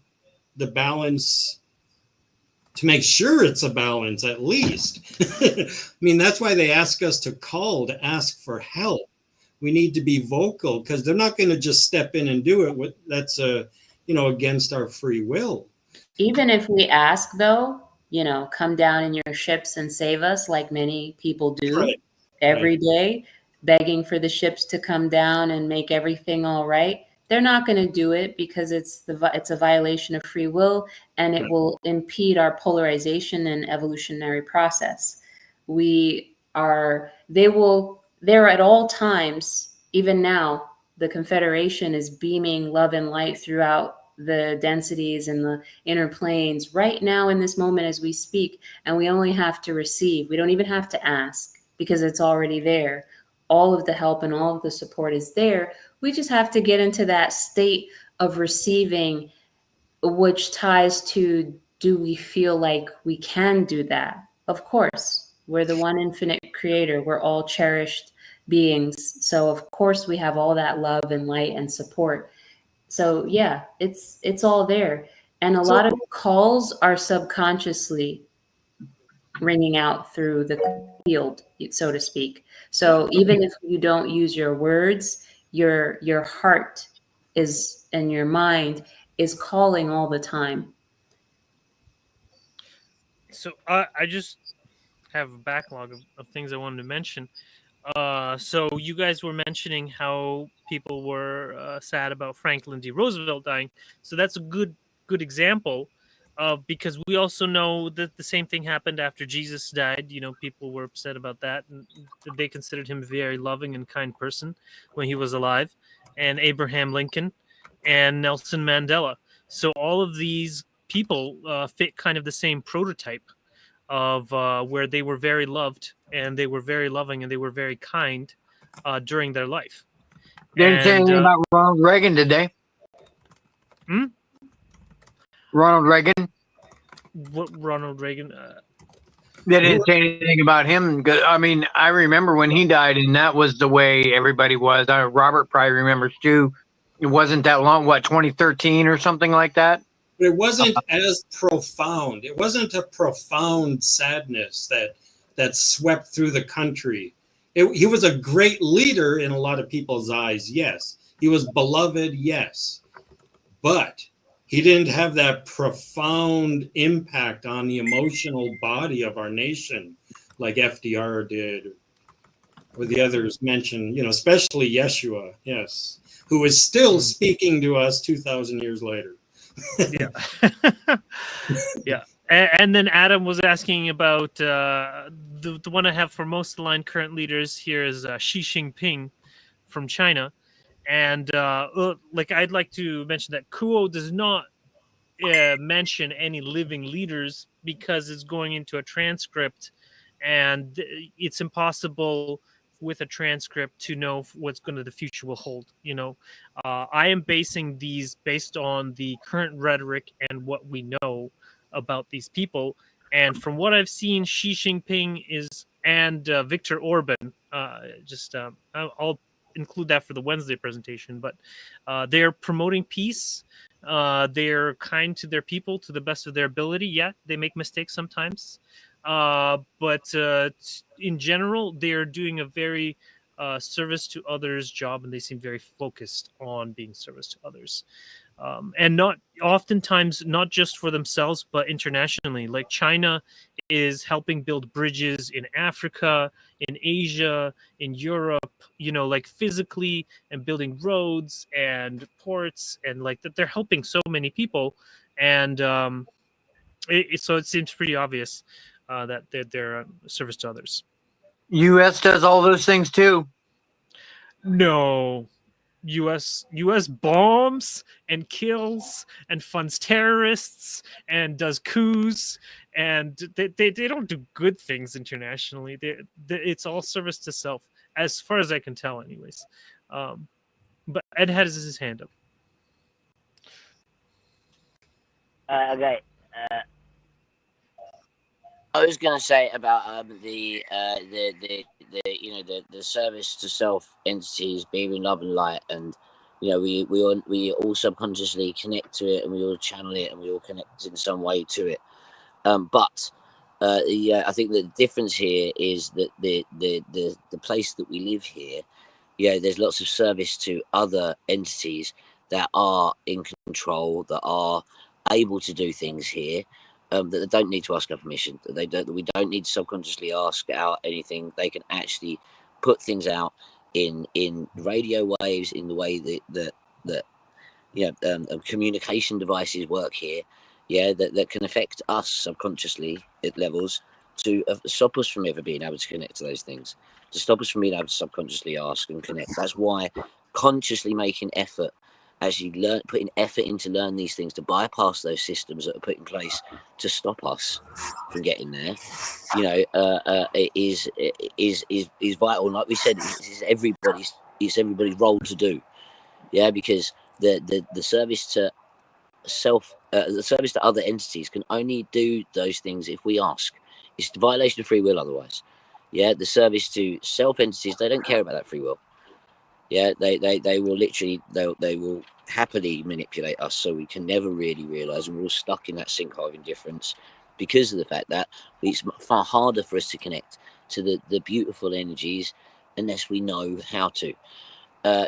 the balance, to make sure it's a balance at least. I mean, that's why they ask us to call, to ask for help. We need to be vocal, because they're not going to just step in and do it. That's against our free will. Even if we ask, though, come down in your ships and save us, like many people do every day, begging for the ships to come down and make everything all right. They're not going to do it, because it's a violation of free will, and it will impede our polarization and evolutionary process. They're at all times, even now, the Confederation is beaming love and light throughout the densities and the inner planes right now in this moment as we speak, and we only have to receive. We don't even have to ask, because it's already there. All of the help and all of the support is there. We just have to get into that state of receiving, which ties to do we feel like we can do that? Of course, we're the one infinite creator. We're all cherished beings. So of course we have all that love and light and support. So yeah, it's all there. And a lot of calls are subconsciously ringing out through the field, so to speak. So even if you don't use your words, your heart is and your mind is calling all the time. So I just have a backlog of things I wanted to mention. So you guys were mentioning how people were sad about Franklin D. Roosevelt dying. So that's a good example of, because we also know that the same thing happened after Jesus died. You know, people were upset about that, and they considered him a very loving and kind person when he was alive, and Abraham Lincoln and Nelson Mandela. So all of these people fit kind of the same prototype of where they were very loved and they were very loving and they were very kind during their life. They didn't say anything about Ronald Reagan, did they? Ronald Reagan? What Ronald Reagan? They didn't say anything about him. I mean, I remember when he died, and that was the way everybody was. Robert probably remembers too. It wasn't that long, what, 2013 or something like that? But it wasn't as profound. It wasn't a profound sadness that swept through the country. He was a great leader in a lot of people's eyes, yes. He was beloved, yes. But he didn't have that profound impact on the emotional body of our nation like FDR did, or the others mentioned, especially Yeshua, yes, who is still speaking to us 2,000 years later. Yeah. Yeah. And then Adam was asking about the one I have for most aligned current leaders here is Xi Jinping from China. And I'd like to mention that Kuo does not mention any living leaders because it's going into a transcript, and it's impossible with a transcript to know what's going to the future will hold. I am basing these based on the current rhetoric and what we know about these people. And from what I've seen, Xi Jinping and Viktor Orban, I'll include that for the Wednesday presentation, but they're promoting peace. They're kind to their people to the best of their ability. Yeah, they make mistakes sometimes. But in general, they're doing a very service to others job, and they seem very focused on being service to others. And not oftentimes not just for themselves, but internationally. Like China is helping build bridges in Africa, in Asia, in Europe, like physically, and building roads and ports, and like that they're helping so many people. And so it seems pretty obvious that they're service to others. U.S. does all those things too. No. U.S. bombs and kills and funds terrorists and does coups, and they don't do good things internationally. It's all service to self, as far as I can tell, anyways. But Ed has his hand up. Okay. I was going to say about the service to self entities being in love and light, and we all subconsciously connect to it, and we all channel it, and we all connect in some way to it. But I think the difference here is that the place that we live here, there's lots of service to other entities that are in control, that are able to do things here. That they don't need to ask our permission. That we don't need to subconsciously ask out anything. They can actually put things out in radio waves, in the way that communication devices work here. That can affect us subconsciously at levels to stop us from ever being able to connect to those things, to stop us from being able to subconsciously ask and connect. That's why consciously making effort, as you putting effort into learn these things, to bypass those systems that are put in place to stop us from getting there, is vital. Like we said, it's everybody's role to do. Because the service to the service to other entities can only do those things if we ask. It's the violation of free will otherwise. Yeah, the service to self entities, they don't care about that free will. Yeah, they will literally, they will happily manipulate us, so we can never really realize, and we're all stuck in that sinkhole of indifference because of the fact that it's far harder for us to connect to the beautiful energies unless we know how to.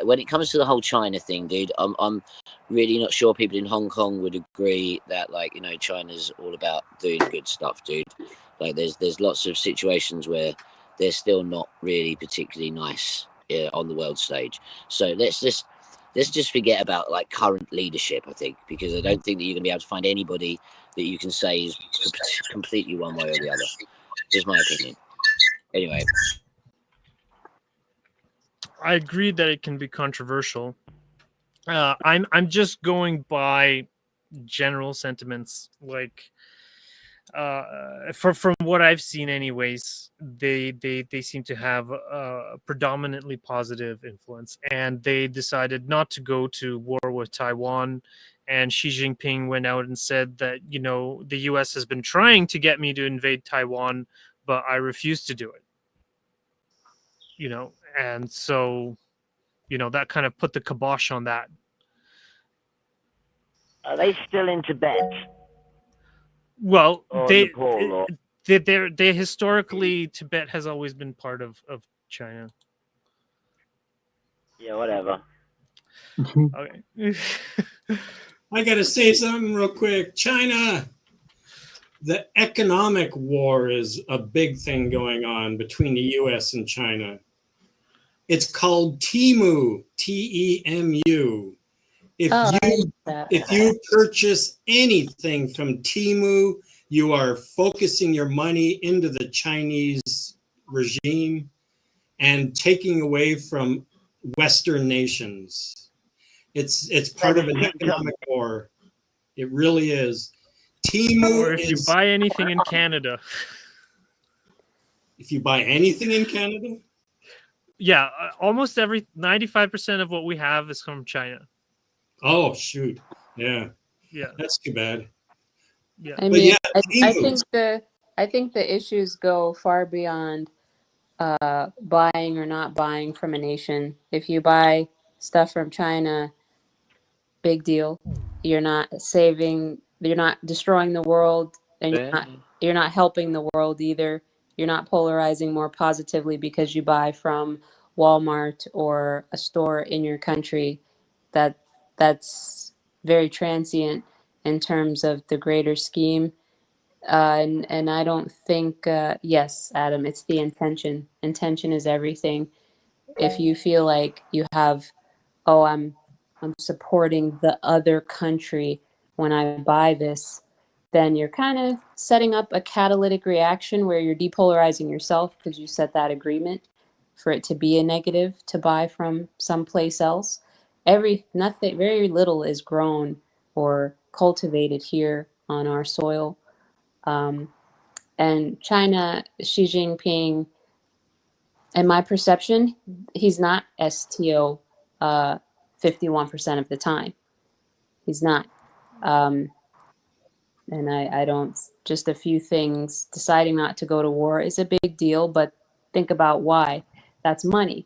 When it comes to the whole China thing, dude, I'm really not sure people in Hong Kong would agree that, like, you know, China's all about doing good stuff, dude. Like, there's lots of situations where they're still not really particularly nice on the world stage. So let's just forget about like current leadership, I think, because I don't think that you're gonna be able to find anybody that you can say is completely one way or the other. Just my opinion. Anyway. I agree that it can be controversial. I'm just going by general sentiments, like from what I've seen, anyways. They seem to have a predominantly positive influence, and they decided not to go to war with Taiwan. And Xi Jinping went out and said that, you know, the U.S. has been trying to get me to invade Taiwan, but I refuse to do it. You know, and so, you know, that kind of put the kibosh on that. Are they still in Tibet? Well, Or they Nepal, or... they historically, Tibet has always been part of China. Yeah, whatever. Okay. I gotta say something real quick. China, the economic war is a big thing going on between the US and China. It's called Temu, Temu. If you purchase anything from Temu, you are focusing your money into the Chinese regime and taking away from Western nations. It's part of an economic war. It really is. Temu, or if you buy anything in Canada. If you buy anything in Canada? Yeah, almost 95% of what we have is from China. Oh, shoot. Yeah. Yeah. That's too bad. Yeah. I mean, yeah, I think the issues go far beyond buying or not buying from a nation. If you buy stuff from China, big deal. You're not destroying the world, and you're not helping the world either. You're not polarizing more positively because you buy from Walmart or a store in your country. That's very transient in terms of the greater scheme. And I don't think, yes, Adam, it's the intention. Intention is everything. If you feel like you have, oh, I'm supporting the other country when I buy this, then you're kind of setting up a catalytic reaction where you're depolarizing yourself because you set that agreement for it to be a negative to buy from someplace else. Very little is grown or cultivated here on our soil. And China, Xi Jinping, in my perception, he's not STO 51% of the time. He's not. And I don't, just a few things. Deciding not to go to war is a big deal, but think about why. That's money.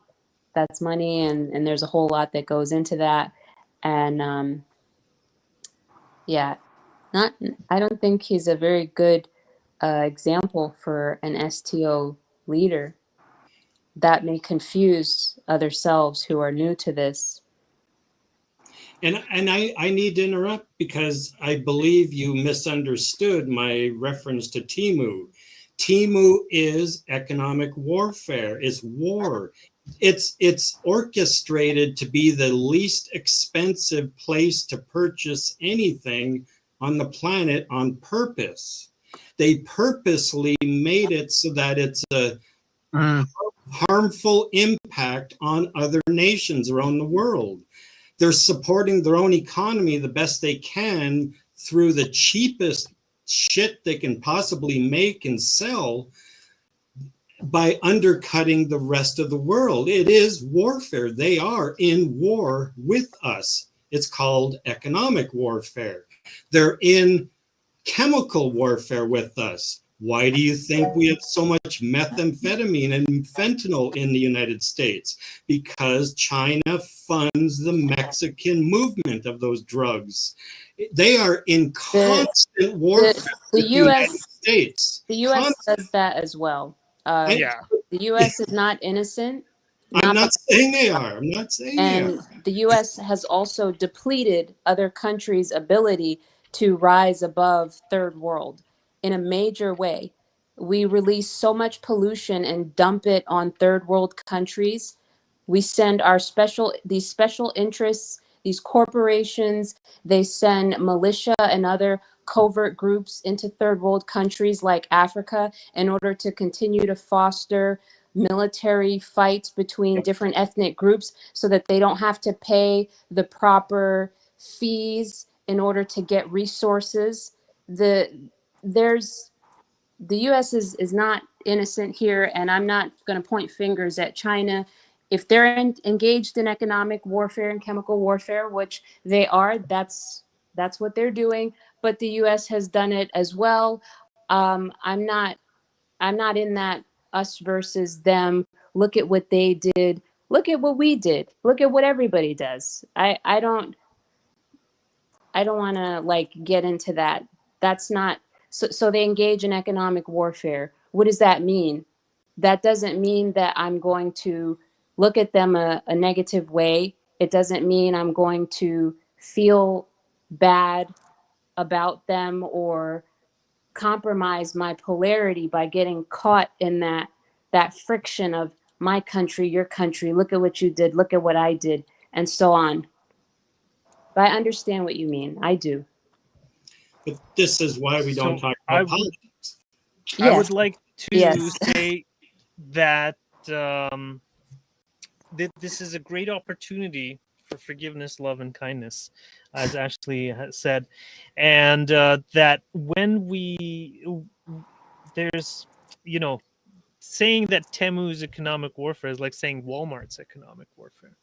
That's money, and there's a whole lot that goes into that. And yeah, I don't think he's a very good example for an STO leader. That may confuse other selves who are new to this. And I need to interrupt because I believe you misunderstood my reference to Temu. Temu is economic warfare. It's war. It's orchestrated to be the least expensive place to purchase anything on the planet on purpose. They purposely made it so that it's a harmful impact on other nations around the world. They're supporting their own economy the best they can through the cheapest shit they can possibly make and sell by undercutting the rest of the world. It is warfare. They are in war with us. It's called economic warfare. They're in chemical warfare with us. Why do you think we have so much methamphetamine and fentanyl in the United States? Because China funds the Mexican movement of those drugs. They are in constant warfare with the United States. The U.S. does that as well. Yeah. The U.S. is not innocent. I'm not saying they are. I'm not saying they are. And the U.S. has also depleted other countries' ability to rise above third world in a major way. We release so much pollution and dump it on third world countries. We send these special interests, these corporations, they send militia and other covert groups into third world countries like Africa in order to continue to foster military fights between different ethnic groups so that they don't have to pay the proper fees in order to get resources. The US is not innocent here, and I'm not going to point fingers at China. If they're engaged in economic warfare and chemical warfare, which they are, that's what they're doing. But the US has done it as well. I'm not in that us versus them. Look at what they did. Look at what we did. Look at what everybody does. I don't want to like get into that. That's not so they engage in economic warfare. What does that mean? That doesn't mean that I'm going to look at them a negative way. It doesn't mean I'm going to feel bad about them or compromise my polarity by getting caught in that friction of my country, your country, look at what you did, look at what I did, and so on. But I understand what you mean. I do. But this is why we don't talk about politics. I would like to say that this is a great opportunity for forgiveness, love, and kindness, as Ashley has said, and that when there's, saying that Temu's economic warfare is like saying Walmart's economic warfare.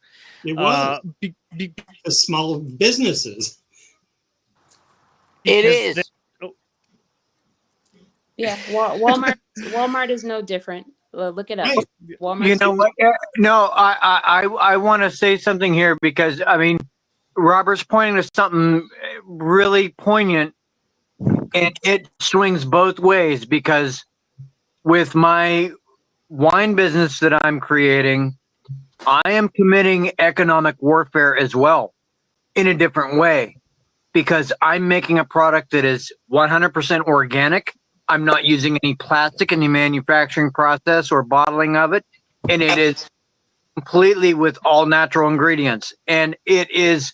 It was small businesses. It is. Yeah, Walmart is no different. Look it up. Walmart. You know what? No, I want to say something here because I mean, Robert's pointing to something really poignant, and it swings both ways because with my wine business that I'm creating, I am committing economic warfare as well in a different way because I'm making a product that is 100% organic. I'm not using any plastic in the manufacturing process or bottling of it. And it is completely with all natural ingredients. And it is,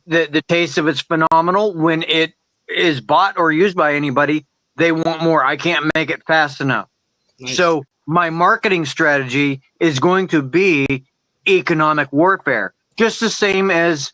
the taste of it's phenomenal. When it is bought or used by anybody, they want more. I can't make it fast enough. Nice. So my marketing strategy is going to be economic warfare, just the same as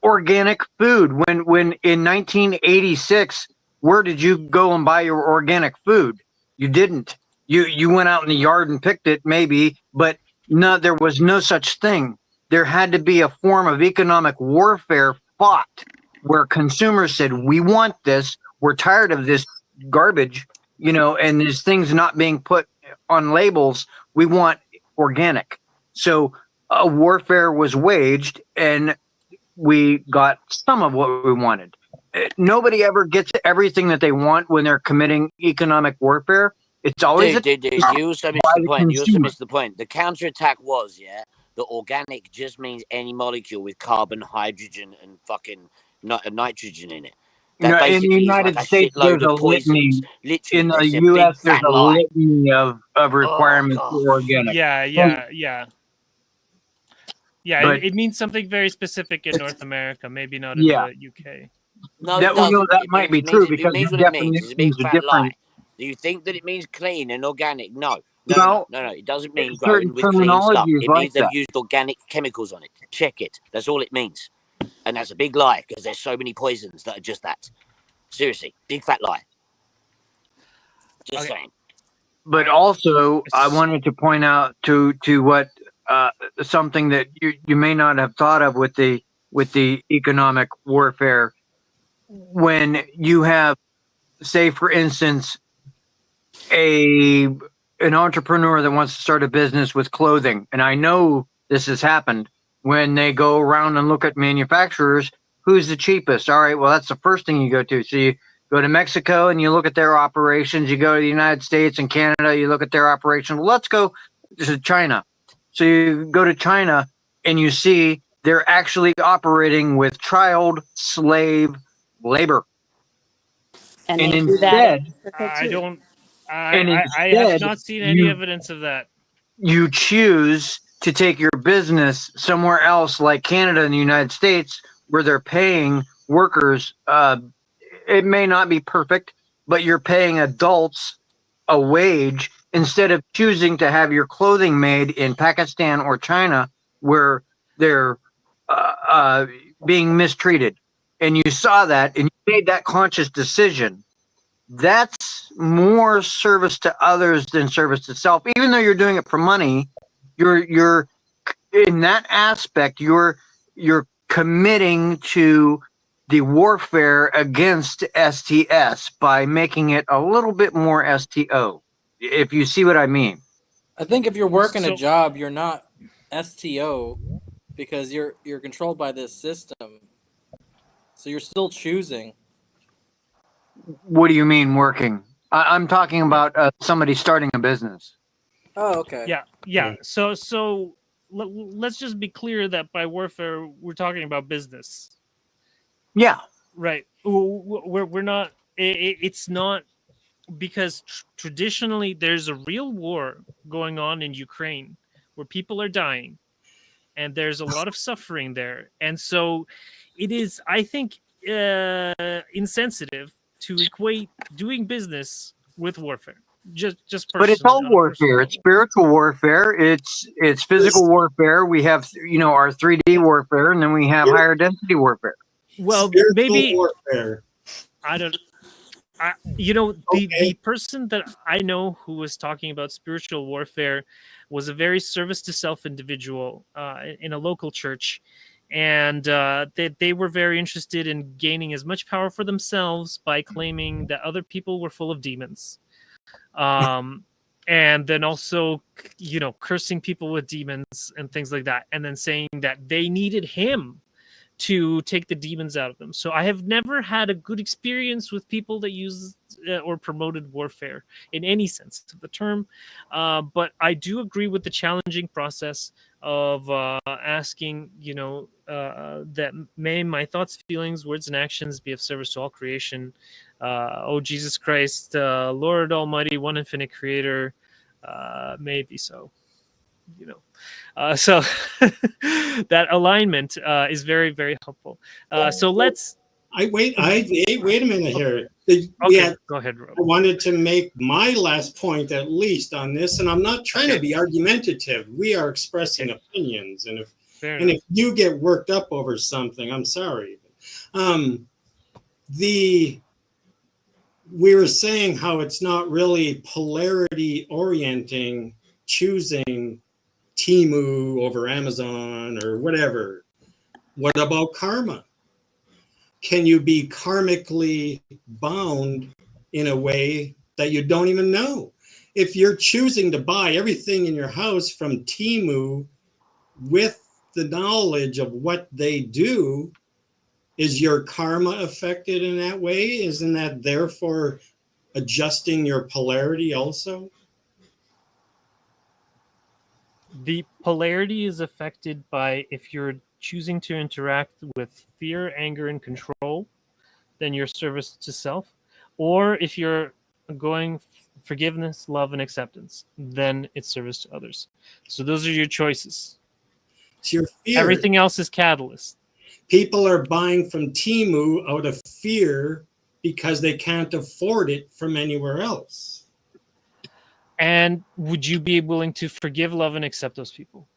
organic food. When in 1986, where did you go and buy your organic food? You didn't. You went out in the yard and picked it, maybe, but no, there was no such thing. There had to be a form of economic warfare fought where consumers said, we want this. We're tired of this garbage, and these things not being put on labels. We want organic. So a warfare was waged and we got some of what we wanted. Nobody ever gets everything that they want when they're committing economic warfare. It's always dude. You also missed the point. You also missed the point. The counterattack was, that organic just means any molecule with carbon, hydrogen, and fucking nitrogen in it. That in the United States, there's a litany. In the U.S., there's a litany of requirements for organic. Yeah. It means something very specific in North America, maybe not in the UK. No, that might be true because it means it's a big fat lie. Do you think that it means clean and organic? No. It doesn't mean growing with clean stuff. It means they've used organic chemicals on it. Check it. That's all it means. And that's a big lie because there's so many poisons that are just that. Seriously, big fat lie. Just saying. But also, I wanted to point out to what something that you may not have thought of with the economic warfare. when you have, say, for instance, an entrepreneur that wants to start a business with clothing, and I know this has happened when they go around and look at manufacturers, who's the cheapest? All right, well, that's the first thing you go to. So you go to Mexico and you look at their operations. You go to the United States and Canada, you look at their operations. Let's go to China. So you go to China and you see they're actually operating with child slave labor. And And they do that in instead, Africa I too. don't. and I have instead, not seen any you evidence of that. you choose to take your business somewhere else like Canada and the United States where they're paying workers, it may not be perfect, but you're paying adults a wage instead of choosing to have your clothing made in Pakistan or China where they're uh, uh, being mistreated. And you saw that and you made that conscious decision. That's more service to others than service to self. Even though you're doing it for money, you're in that aspect, you're committing to the warfare against STS by making it a little bit more STO. If you see what I mean. I think if you're working a So job, you're not STO because you're controlled by this system. So you're still choosing. What do you mean working? I'm talking about somebody starting a business. Oh, okay. yeah. So let's just be clear that by warfare we're talking about business, Yeah, right? We're not. It's not because traditionally there's a real war going on in Ukraine where people are dying and there's a lot of suffering there, and so it is, I think, insensitive to equate doing business with warfare. Just but it's personally, all on a personal warfare. It's level. spiritual warfare. It's physical warfare. We have our 3D warfare, and then we have higher density warfare. Well, Spiritual maybe warfare. I don't. The Okay. person that I know who was talking about spiritual warfare was a very service to self individual in a local church, and they were very interested in gaining as much power for themselves by claiming that other people were full of demons, and then also cursing people with demons and things like that, and then saying that they needed him to take the demons out of them. So I have never had a good experience with people that used or promoted warfare in any sense of the term. But I do agree with the challenging process of asking, that may my thoughts, feelings, words, and actions be of service to all creation. Oh, Jesus Christ, Lord Almighty, one infinite creator, may it be so. So that alignment is very, very helpful. So let's. Wait a minute here. Okay, go ahead, Rob. I wanted to make my last point at least on this, and I'm not trying to be argumentative. We are expressing opinions, and if you get worked up over something, I'm sorry. We were saying how it's not really polarity orienting, choosing Temu over Amazon or whatever. What about karma? Can you be karmically bound in a way that you don't even know? If you're choosing to buy everything in your house from Temu with the knowledge of what they do, is your karma affected in that way? Isn't that therefore adjusting your polarity also? The polarity is affected by if you're choosing to interact with fear, anger, and control, then your service to self. Or if you're going forgiveness, love, and acceptance, then it's service to others. So those are your choices. It's your fear. Everything else is catalyst. People are buying from Temu out of fear because they can't afford it from anywhere else. And would you be willing to forgive, love, and accept those people?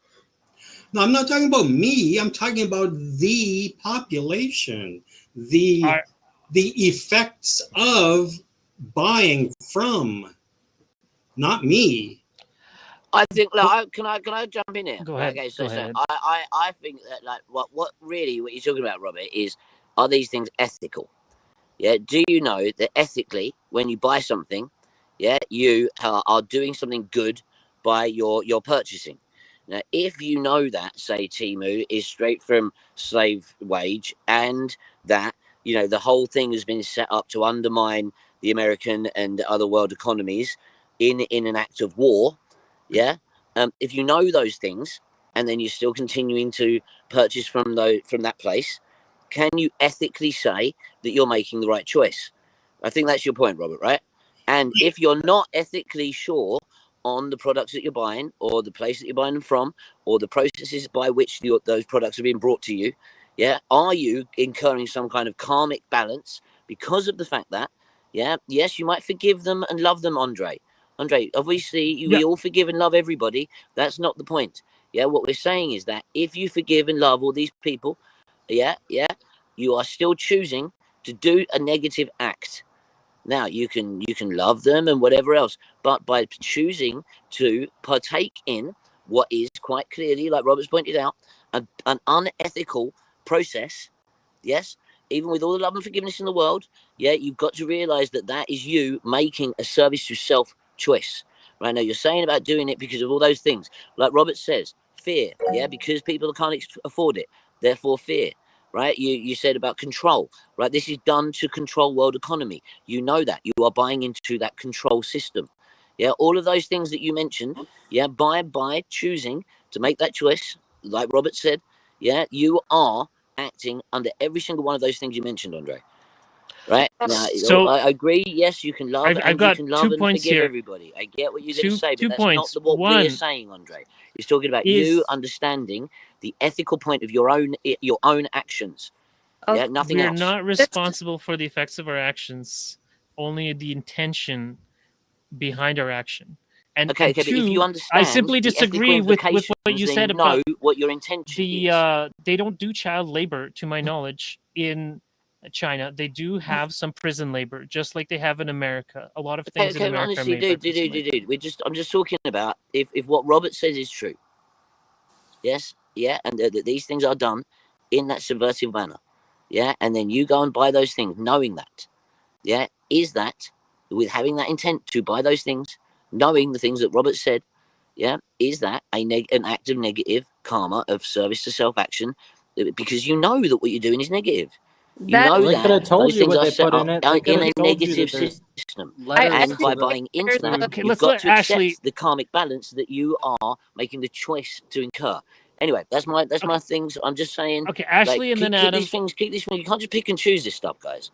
No, I'm not talking about me. I'm talking about the population, the effects of buying from, not me. I think, can I jump in here? Go ahead. Okay, so ahead. I think that what you're talking about, Robert, are these things ethical? Yeah, do you know that ethically, when you buy something, yeah, you are doing something good by your purchasing. Now, if you know that, say, Timu is straight from slave wage, and that the whole thing has been set up to undermine the American and other world economies in an act of war, yeah. If you know those things, and then you're still continuing to purchase from that place, can you ethically say that you're making the right choice? I think that's your point, Robert, right? And if you're not ethically sure on the products that you're buying, or the place that you're buying them from, or the processes by which those products are being brought to you, yeah, are you incurring some kind of karmic balance because of the fact that, yeah, yes, you might forgive them and love them, Andre. Obviously, we all forgive and love everybody. That's not the point. Yeah, what we're saying is that if you forgive and love all these people, yeah, you are still choosing to do a negative act. Now you can love them and whatever else, but by choosing to partake in what is quite clearly, like Robert's pointed out, an unethical process, yes, even with all the love and forgiveness in the world, yeah, you've got to realize that that is you making a service to self choice. Right now, you're saying about doing it because of all those things, like Robert says, fear, yeah, because people can't afford it, therefore fear. Right, you said about control, right? This is done to control world economy. You know that you are buying into that control system. Yeah, all of those things that you mentioned, yeah, by choosing to make that choice, like Robert said, yeah, you are acting under every single one of those things you mentioned, Andre. Right now, So I agree. Yes, you can love I've got and 2 points forgive here. everybody. I get what you're going to say, but Two that's not points. what we're One saying, Andre. He's talking about you is understanding the ethical point of your own actions. Oh, Yeah, nothing we're else. not responsible for the effects of our actions, only the intention behind our action. Okay, And but if you two, I understand simply the ethical disagree with what implications, you said then you know about what your intention is. they don't do child labor, to my knowledge, in China. They do have some prison labor, just like they have in America. A lot of Okay, things in okay, America are honestly, made by dude. prison labor. I'm just talking about if what Robert says is true. Yes, yeah, and these things are done in that subversive manner. Yeah, and then you go and buy those things, knowing that. Yeah, is that with having that intent to buy those things, knowing the things that Robert said? Yeah, is that an act of negative karma of service to self action? Because you know that what you're doing is negative. You that know Well, they could that have told those you things what are they set put in up it. They could in have a told you that negative there's system. I letters And think by to the buying into there's that, a Okay, you've let's got let to Ashley. accept the karmic balance that you are making the choice to incur. Anyway, that's Okay, my things. I'm just saying, okay, like, Ashley, and then keep these Adam. things, keep these things. You can't just pick and choose this stuff, guys.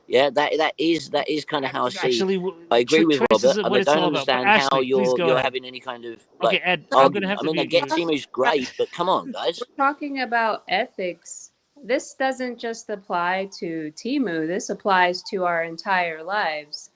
Yeah, that is kind of how I see. Actually, I agree with choice Robert, is and what I it's don't all about. But understand how Ashley, please go you're ahead. having any kind of Okay, like Ed, I'm gonna argument. have I to mean, I mute you. get Timu's great, but come on, guys. we're talking about ethics. This doesn't just apply to Timu. This applies to our entire lives.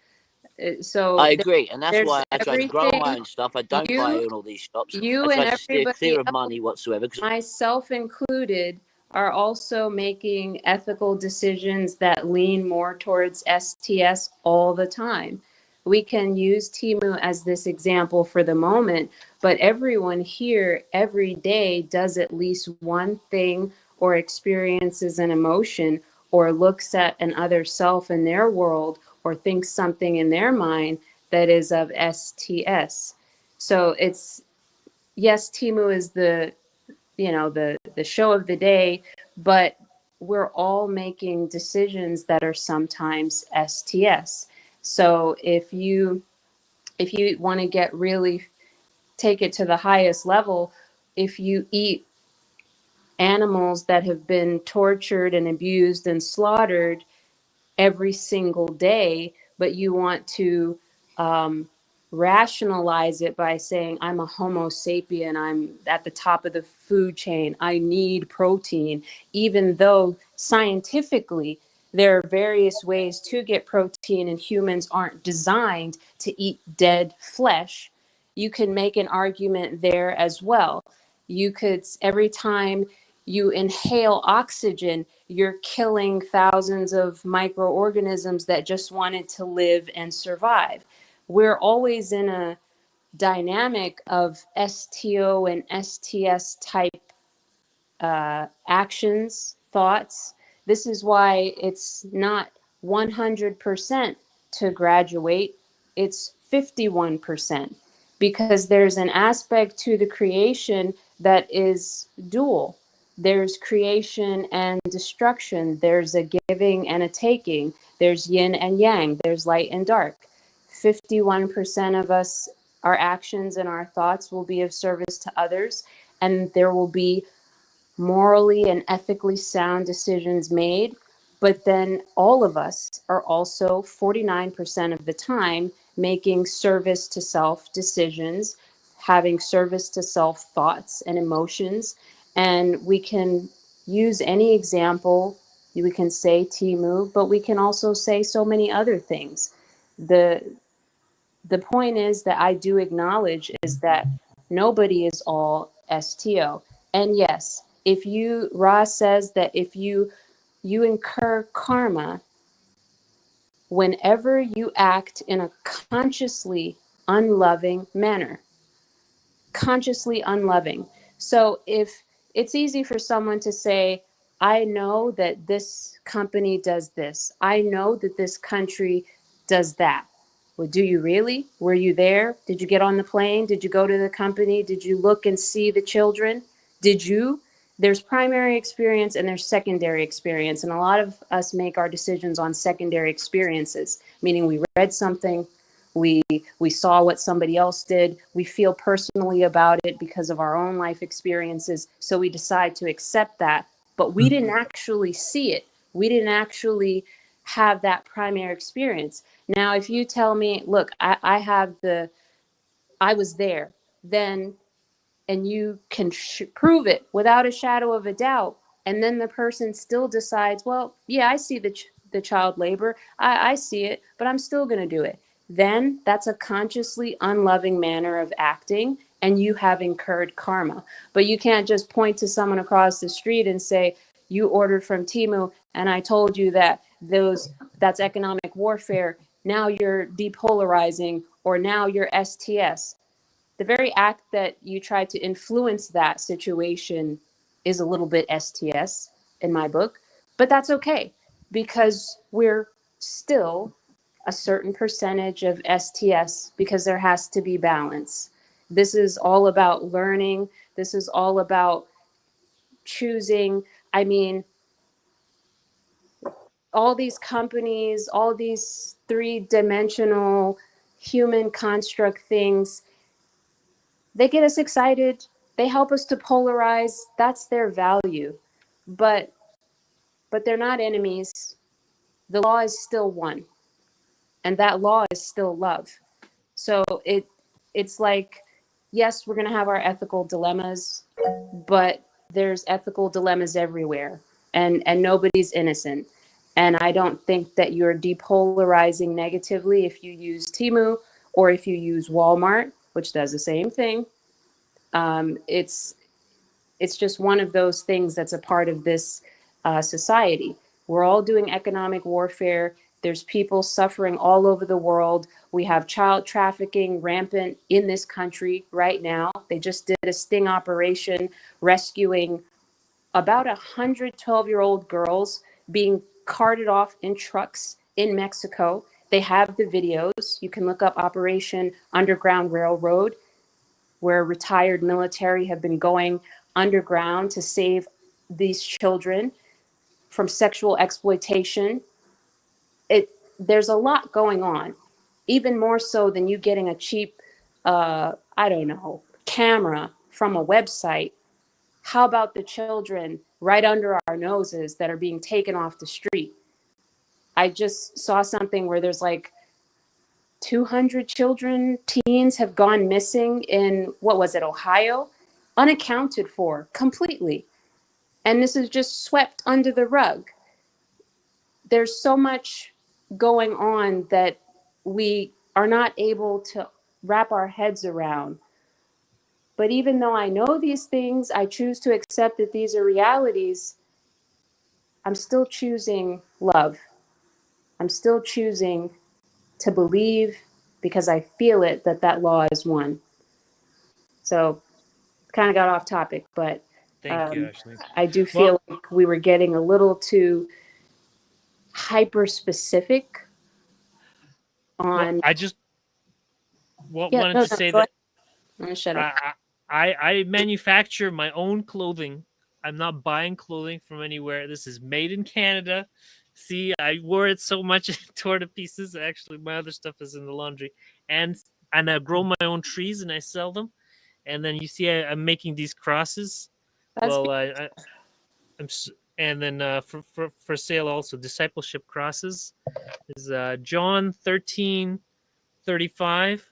I So agree, and that's there's why I try to grow my everything own stuff. I don't buy you, in all these shops. I you try and to steer everybody clear of money whatsoever. Because myself included, are also making ethical decisions that lean more towards STS all the time. We can use Timu as this example for the moment, but everyone here every day does at least one thing or experiences an emotion or looks at an other self in their world or thinks something in their mind that is of STS. So it's, yes, Timu is the show of the day, but we're all making decisions that are sometimes STS. So if you want to get really, take it to the highest level, if you eat animals that have been tortured and abused and slaughtered every single day, but you want to um, rationalize it by saying, I'm a Homo sapien, I'm at the top of the food chain, I need protein, even though scientifically there are various ways to get protein and humans aren't designed to eat dead flesh. You can make an argument there as well. You could, every time you inhale oxygen, you're killing thousands of microorganisms that just wanted to live and survive. We're always in a dynamic of STO and STS type actions, thoughts. This is why it's not 100% to graduate, it's 51%, because there's an aspect to the creation that is dual. There's creation and destruction. There's a giving and a taking. There's yin and yang. There's light and dark. 51% of us, our actions and our thoughts will be of service to others, and there will be morally and ethically sound decisions made. But then all of us are also 49% of the time making service to self decisions, having service to self thoughts and emotions. And we can use any example. We can say Timu, but we can also say so many other things. The point is that I do acknowledge is that nobody is all STO. And yes, if you, Ra says that if you incur karma whenever you act in a consciously unloving manner. Consciously unloving. So if it's easy for someone to say, I know that this company does this, I know that this country does that. Well, do you really? Were you there? Did you get on the plane? Did you go to the company? Did you look and see the children? Did you? There's primary experience and there's secondary experience. And a lot of us make our decisions on secondary experiences, meaning we read something, we saw what somebody else did, we feel personally about it because of our own life experiences, so we decide to accept that, but we didn't actually see it. We didn't actually have that primary experience. Now, if you tell me, look, I was there, then, and you can prove it without a shadow of a doubt, and then the person still decides, well, yeah, I see the child labor, I see it, but I'm still going to do it. Then that's a consciously unloving manner of acting, and you have incurred karma. But you can't just point to someone across the street and say, you ordered from Timu, and I told you that that's economic warfare. Now you're depolarizing, or now you're STS. The very act that you try to influence that situation is a little bit STS in my book, but that's okay because we're still a certain percentage of STS because there has to be balance. This is all about learning. This is all about choosing. I mean, all these companies, all these three-dimensional human construct things, they get us excited. They help us to polarize. That's their value. But they're not enemies. The law is still one. And that law is still love. So it's like, yes, we're going to have our ethical dilemmas, but there's ethical dilemmas everywhere, and nobody's innocent. And I don't think that you're depolarizing negatively if you use Timu or if you use Walmart, which does the same thing. It's just one of those things that's a part of this society. We're all doing economic warfare. There's people suffering all over the world. We have child trafficking rampant in this country right now. They just did a sting operation rescuing about 100 12-year-old girls being carted off in trucks in Mexico. They have the videos. You can look up Operation Underground Railroad, where retired military have been going underground to save these children from sexual exploitation. There's a lot going on, even more so than you getting a cheap, I don't know, camera from a website. How about the children right under our noses that are being taken off the street? I just saw something where there's like 200 children, teens have gone missing in, what was it, Ohio? Unaccounted for completely. And this is just swept under the rug. There's so much going on that we are not able to wrap our heads around. But even though I know these things, I choose to accept that these are realities. I'm still choosing love. I'm still choosing to believe because I feel it that law is one. So kind of got off topic, but Thank you, Ashley. I do feel like we were getting a little too hyper specific on. I just Yeah, wanted no, to no, say go that ahead. I'm gonna shut up. I manufacture my own clothing. I'm not buying clothing from anywhere. This is made in Canada. See, I wore it so much it tore to pieces. Actually, my other stuff is in the laundry, and I grow my own trees and I sell them. And then you see, I'm making these crosses. That's Well, and then for sale also discipleship crosses is John 13:35,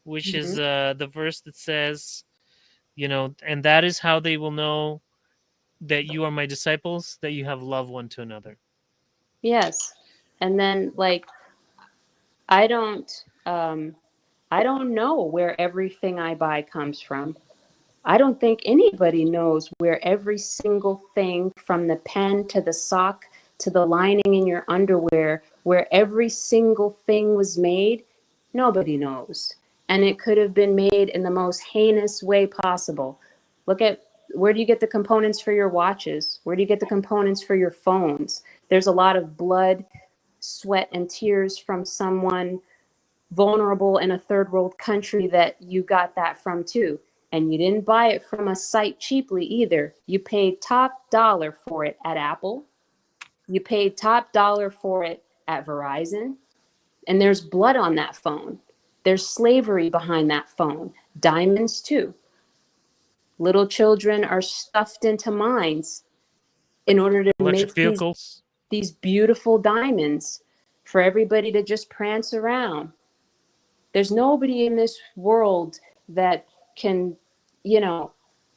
which is the verse that says, and that is how they will know that you are my disciples, that you have love one to another. yes. And then like I don't know where everything I buy comes from. I don't think anybody knows where every single thing from the pen to the sock to the lining in your underwear, where every single thing was made. Nobody knows. And it could have been made in the most heinous way possible. Look at, where do you get the components for your watches? Where do you get the components for your phones? There's a lot of blood, sweat, and tears from someone vulnerable in a third world country that you got that from too. And you didn't buy it from a site cheaply either. You paid top dollar for it at Apple. You paid top dollar for it at Verizon. And there's blood on that phone. There's slavery behind that phone. Diamonds too. Little children are stuffed into mines in order to Electric make vehicles. these beautiful diamonds for everybody to just prance around. There's nobody in this world that can,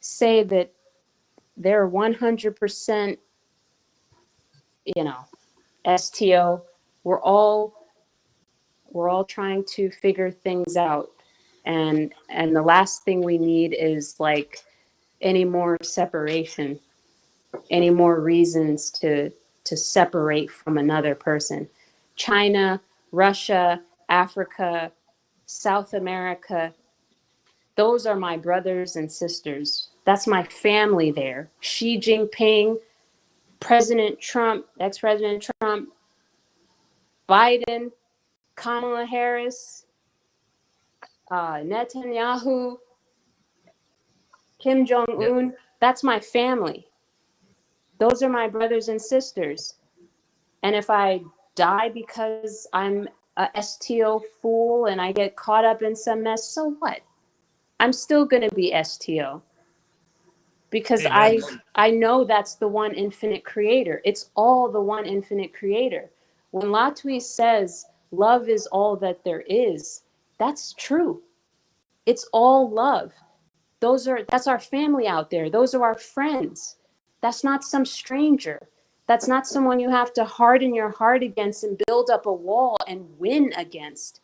say that they're 100%, STO. We're all trying to figure things out. And the last thing we need is like any more separation, any more reasons to separate from another person. China, Russia, Africa, South America, those are my brothers and sisters. That's my family there. Xi Jinping, President Trump, ex-President Trump, Biden, Kamala Harris, Netanyahu, Kim Jong-un. That's my family. Those are my brothers and sisters. And if I die because I'm a STO fool and I get caught up in some mess, so what? I'm still going to be STO. Because I know that's the one infinite creator. It's all the one infinite creator. When Latwii says love is all that there is, that's true. It's all love. That's our family out there. Those are our friends. That's not some stranger. That's not someone you have to harden your heart against and build up a wall and win against.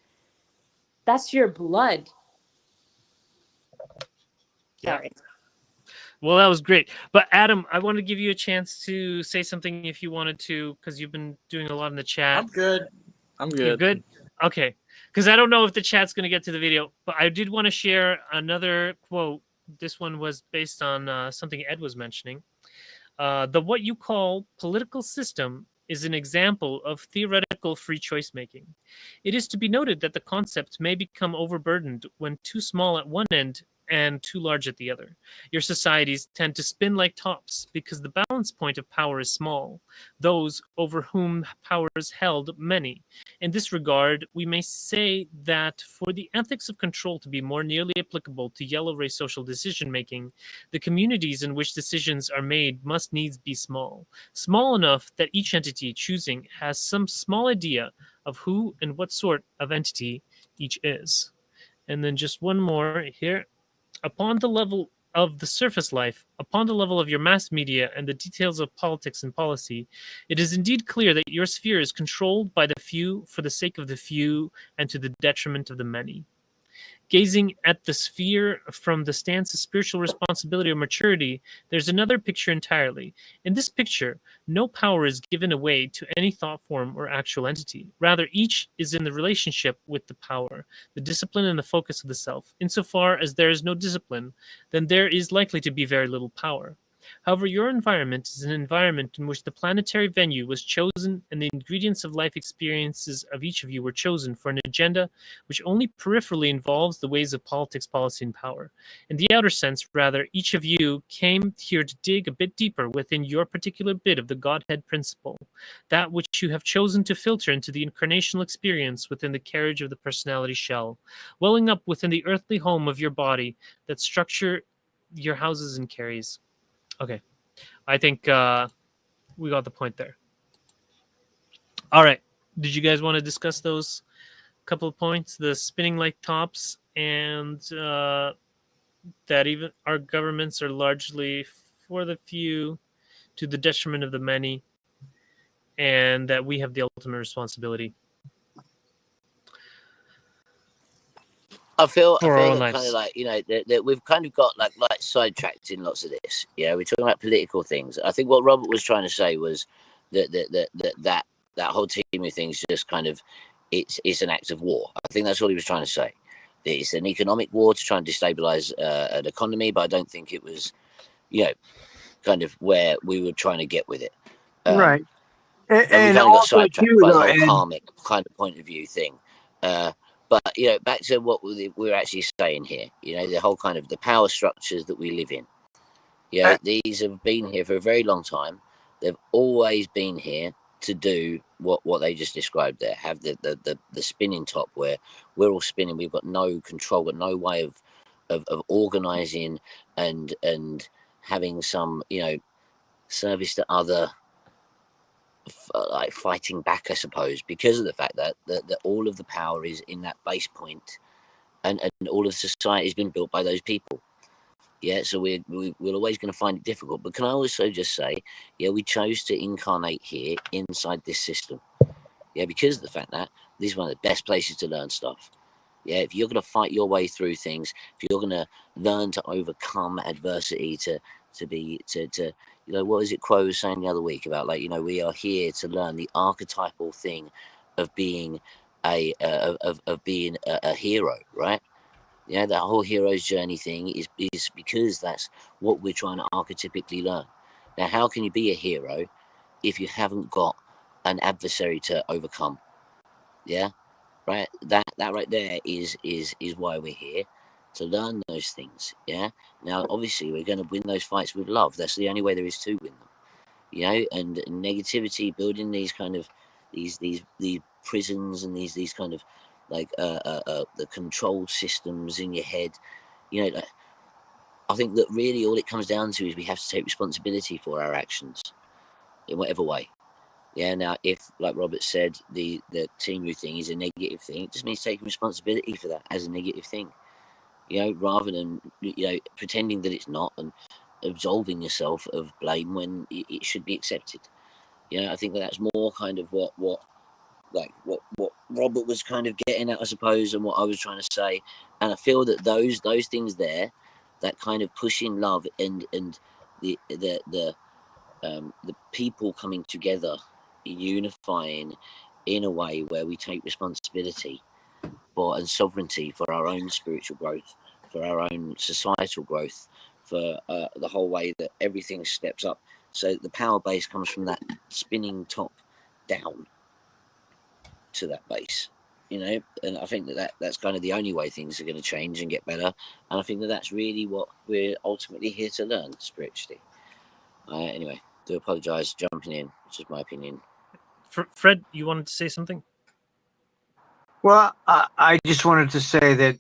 That's your blood. Yeah. Sorry. Well, that was great. But Adam, I want to give you a chance to say something if you wanted to, because you've been doing a lot in the chat. I'm good. You're good? Okay. Because I don't know if the chat's going to get to the video, but I did want to share another quote. This one was based on something Ed was mentioning. The what you call political system is an example of theoretical free choice making. It is to be noted that the concept may become overburdened when too small at one end and too large at the other. Your societies tend to spin like tops because the balance point of power is small, those over whom power is held many. In this regard, we may say that for the ethics of control to be more nearly applicable to yellow race social decision making, the communities in which decisions are made must needs be small, small enough that each entity choosing has some small idea of who and what sort of entity each is. And then just one more here. Upon the level of the surface life, upon the level of your mass media and the details of politics and policy, it is indeed clear that your sphere is controlled by the few for the sake of the few and to the detriment of the many. Gazing at the sphere from the stance of spiritual responsibility or maturity, there's another picture entirely. In this picture, no power is given away to any thought form or actual entity. Rather, each is in the relationship with the power, the discipline and the focus of the self. Insofar as there is no discipline, then there is likely to be very little power. However, your environment is an environment in which the planetary venue was chosen and the ingredients of life experiences of each of you were chosen for an agenda which only peripherally involves the ways of politics, policy, and power. In the outer sense, rather, each of you came here to dig a bit deeper within your particular bit of the Godhead principle, that which you have chosen to filter into the incarnational experience within the carriage of the personality shell, welling up within the earthly home of your body that structure your houses and carries. Okay. I think we got the point there. All right. Did you guys want to discuss those couple of points? The spinning like tops and that even our governments are largely for the few to the detriment of the many, and that we have the ultimate responsibility I feel for our own that kind of lives. like, you know, that we've kind of got like sidetracked in lots of this. Yeah, we're talking about political things. I think what Robert was trying to say was that whole teaming thing is just kind of it's an act of war. I think that's what he was trying to say. It's an economic war to try and destabilize an economy, but I don't think it was, you know, kind of where we were trying to get with it. Right. And we kind of got sidetracked by the whole karmic kind of point of view thing. But, you know, back to what we're actually saying here, you know, the whole kind of the power structures that we live in. Yeah, these have been here for a very long time. They've always been here to do what they just described there, have the spinning top where we're all spinning. We've got no control, but no way of organizing and having some, you know, service to other, like fighting back, I suppose, because of the fact that all of the power is in that base point, and all of society has been built by those people. Yeah, so we're always going to find it difficult. But can I also just say, yeah, we chose to incarnate here inside this system. Yeah, because of the fact that this is one of the best places to learn stuff. Yeah, if you're going to fight your way through things, if you're going to learn to overcome adversity, to you know, what is it Quo was saying the other week about, like, you know, we are here to learn the archetypal thing of being of being a hero, right? Yeah, that whole hero's journey thing is because that's what we're trying to archetypically learn. Now, how can you be a hero if you haven't got an adversary to overcome? Yeah, right. That right there is why we're here, to learn those things. Yeah. Now, obviously, we're going to win those fights with love. That's the only way there is to win them. You know, and negativity, building these kind of these prisons and these kind of like the control systems in your head. You know, I think that really all it comes down to is we have to take responsibility for our actions in whatever way. Yeah. Now, if, like Robert said, the team thing is a negative thing, it just means taking responsibility for that as a negative thing. You know, rather than, you know, pretending that it's not and absolving yourself of blame when it should be accepted. You know, I think that's more kind of what Robert was kind of getting at, I suppose, and what I was trying to say. And I feel that those things there, that kind of pushing love and the people coming together, unifying in a way where we take responsibility for and sovereignty for our own spiritual growth, for our own societal growth, for the whole way that everything steps up. So the power base comes from that spinning top down to that base, you know. And I think that's kind of the only way things are going to change and get better. And I think that's really what we're ultimately here to learn spiritually. Anyway, do apologize jumping in, which is my opinion. Fred, you wanted to say something? Well, I just wanted to say that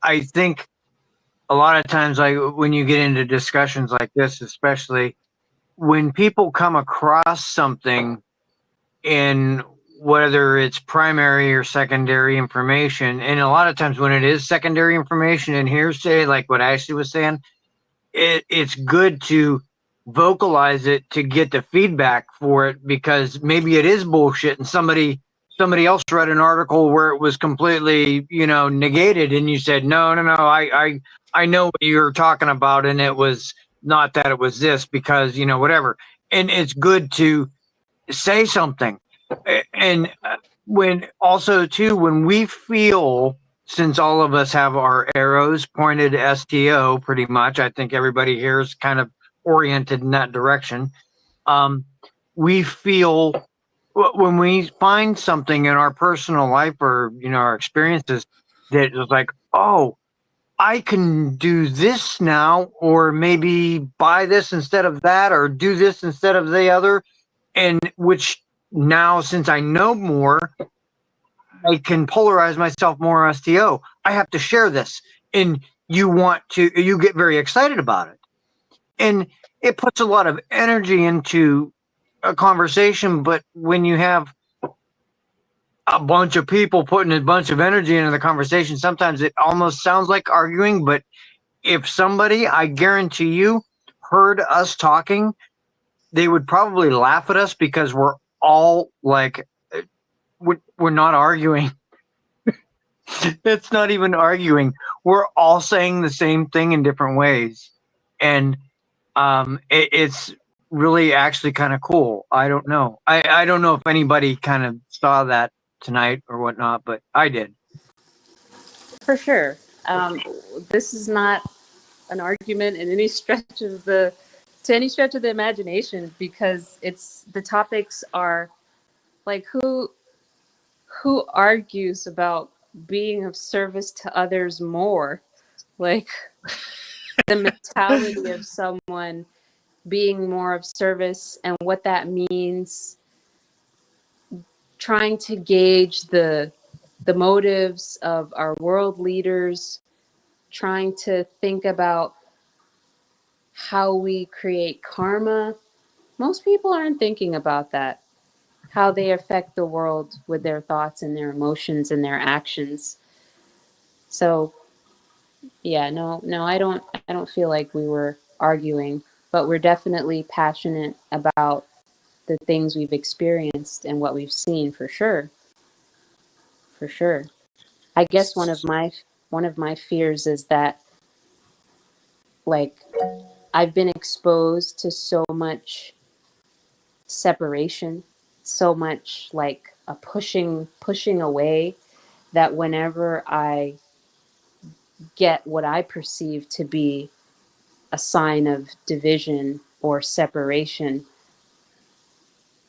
I think a lot of times, like when you get into discussions like this, especially when people come across something in whether it's primary or secondary information, and a lot of times when it is secondary information and hearsay, like what Ashley was saying, it's good to vocalize it to get the feedback for it, because maybe it is bullshit and somebody else read an article where it was completely, you know, negated, and you said no, I know what you're talking about, and it was not that, it was this, because, you know, whatever. And it's good to say something. And when also too, when we feel, since all of us have our arrows pointed STO pretty much, I think everybody here is kind of oriented in that direction. We feel when we find something in our personal life or our experiences that is like, oh, I can do this now, or maybe buy this instead of that, or do this instead of the other, and which now, since I know more, I can polarize myself more STO. I have to share this, and you get very excited about it, and it puts a lot of energy into a conversation. But when you have a bunch of people putting a bunch of energy into the conversation, sometimes it almost sounds like arguing. But if somebody, I guarantee you, heard us talking, they would probably laugh at us because we're all like, we're not arguing. It's not even arguing. We're all saying the same thing in different ways. And it's really actually kind of cool. I don't know. I don't know if anybody kind of saw that tonight or whatnot, but I did. For sure. This is not an argument in any stretch of the imagination, because the topics are like, who argues about being of service to others more? Like, the mentality of someone being more of service and what that means, trying to gauge the motives of our world leaders, trying to think about how we create karma. Most people aren't thinking about that, how they affect the world with their thoughts and their emotions and their actions. So yeah, no, I don't feel like we were arguing, but we're definitely passionate about the things we've experienced and what we've seen, for sure. For sure. I guess one of my fears is that, like, I've been exposed to so much separation, so much like a pushing away, that whenever I get what I perceive to be a sign of division or separation,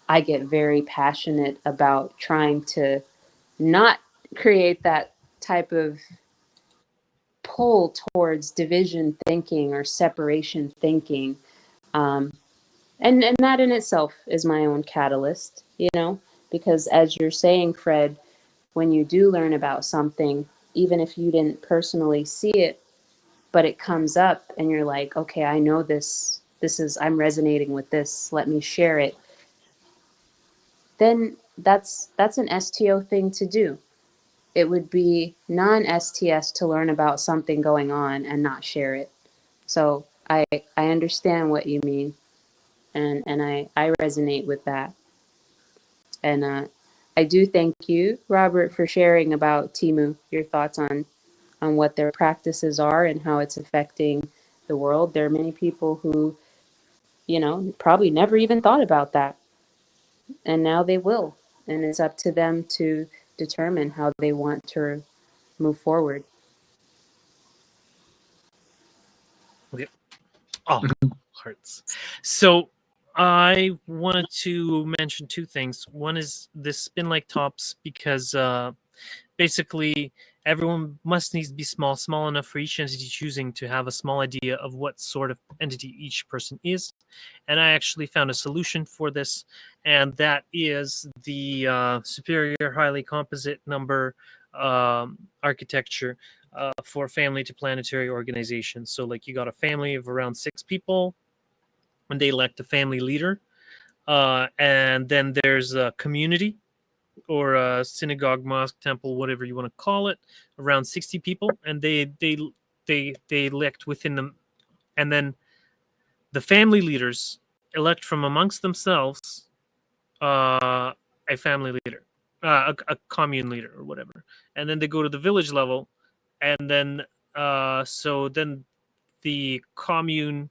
I get very passionate about trying to not create that type of pull towards division thinking or separation thinking. And that in itself is my own catalyst, because as you're saying, Fred, when you do learn about something, even if you didn't personally see it, but it comes up and you're like, okay, I know I'm resonating with this, let me share it. Then that's an STO thing to do. It would be non-STS to learn about something going on and not share it. So I understand what you mean, and I resonate with that. And I do thank you, Robert, for sharing about Timu, your thoughts on what their practices are and how it's affecting the world. There are many people who, probably never even thought about that, and now they will. And it's up to them to determine how they want to move forward. Okay. Oh, hearts. So I wanted to mention two things. One is this spin like tops, because basically everyone needs to be small enough for each entity choosing to have a small idea of what sort of entity each person is. And I actually found a solution for this, and that is the superior highly composite number architecture for family to planetary organizations. So like, you got a family of around 6 people, and they elect a family leader. And then there's a community, or a synagogue, mosque, temple, whatever you want to call it, around 60 people, and they elect within them. And then the family leaders elect from amongst themselves a family leader, a commune leader, or whatever. And then they go to the village level, and then so then the commune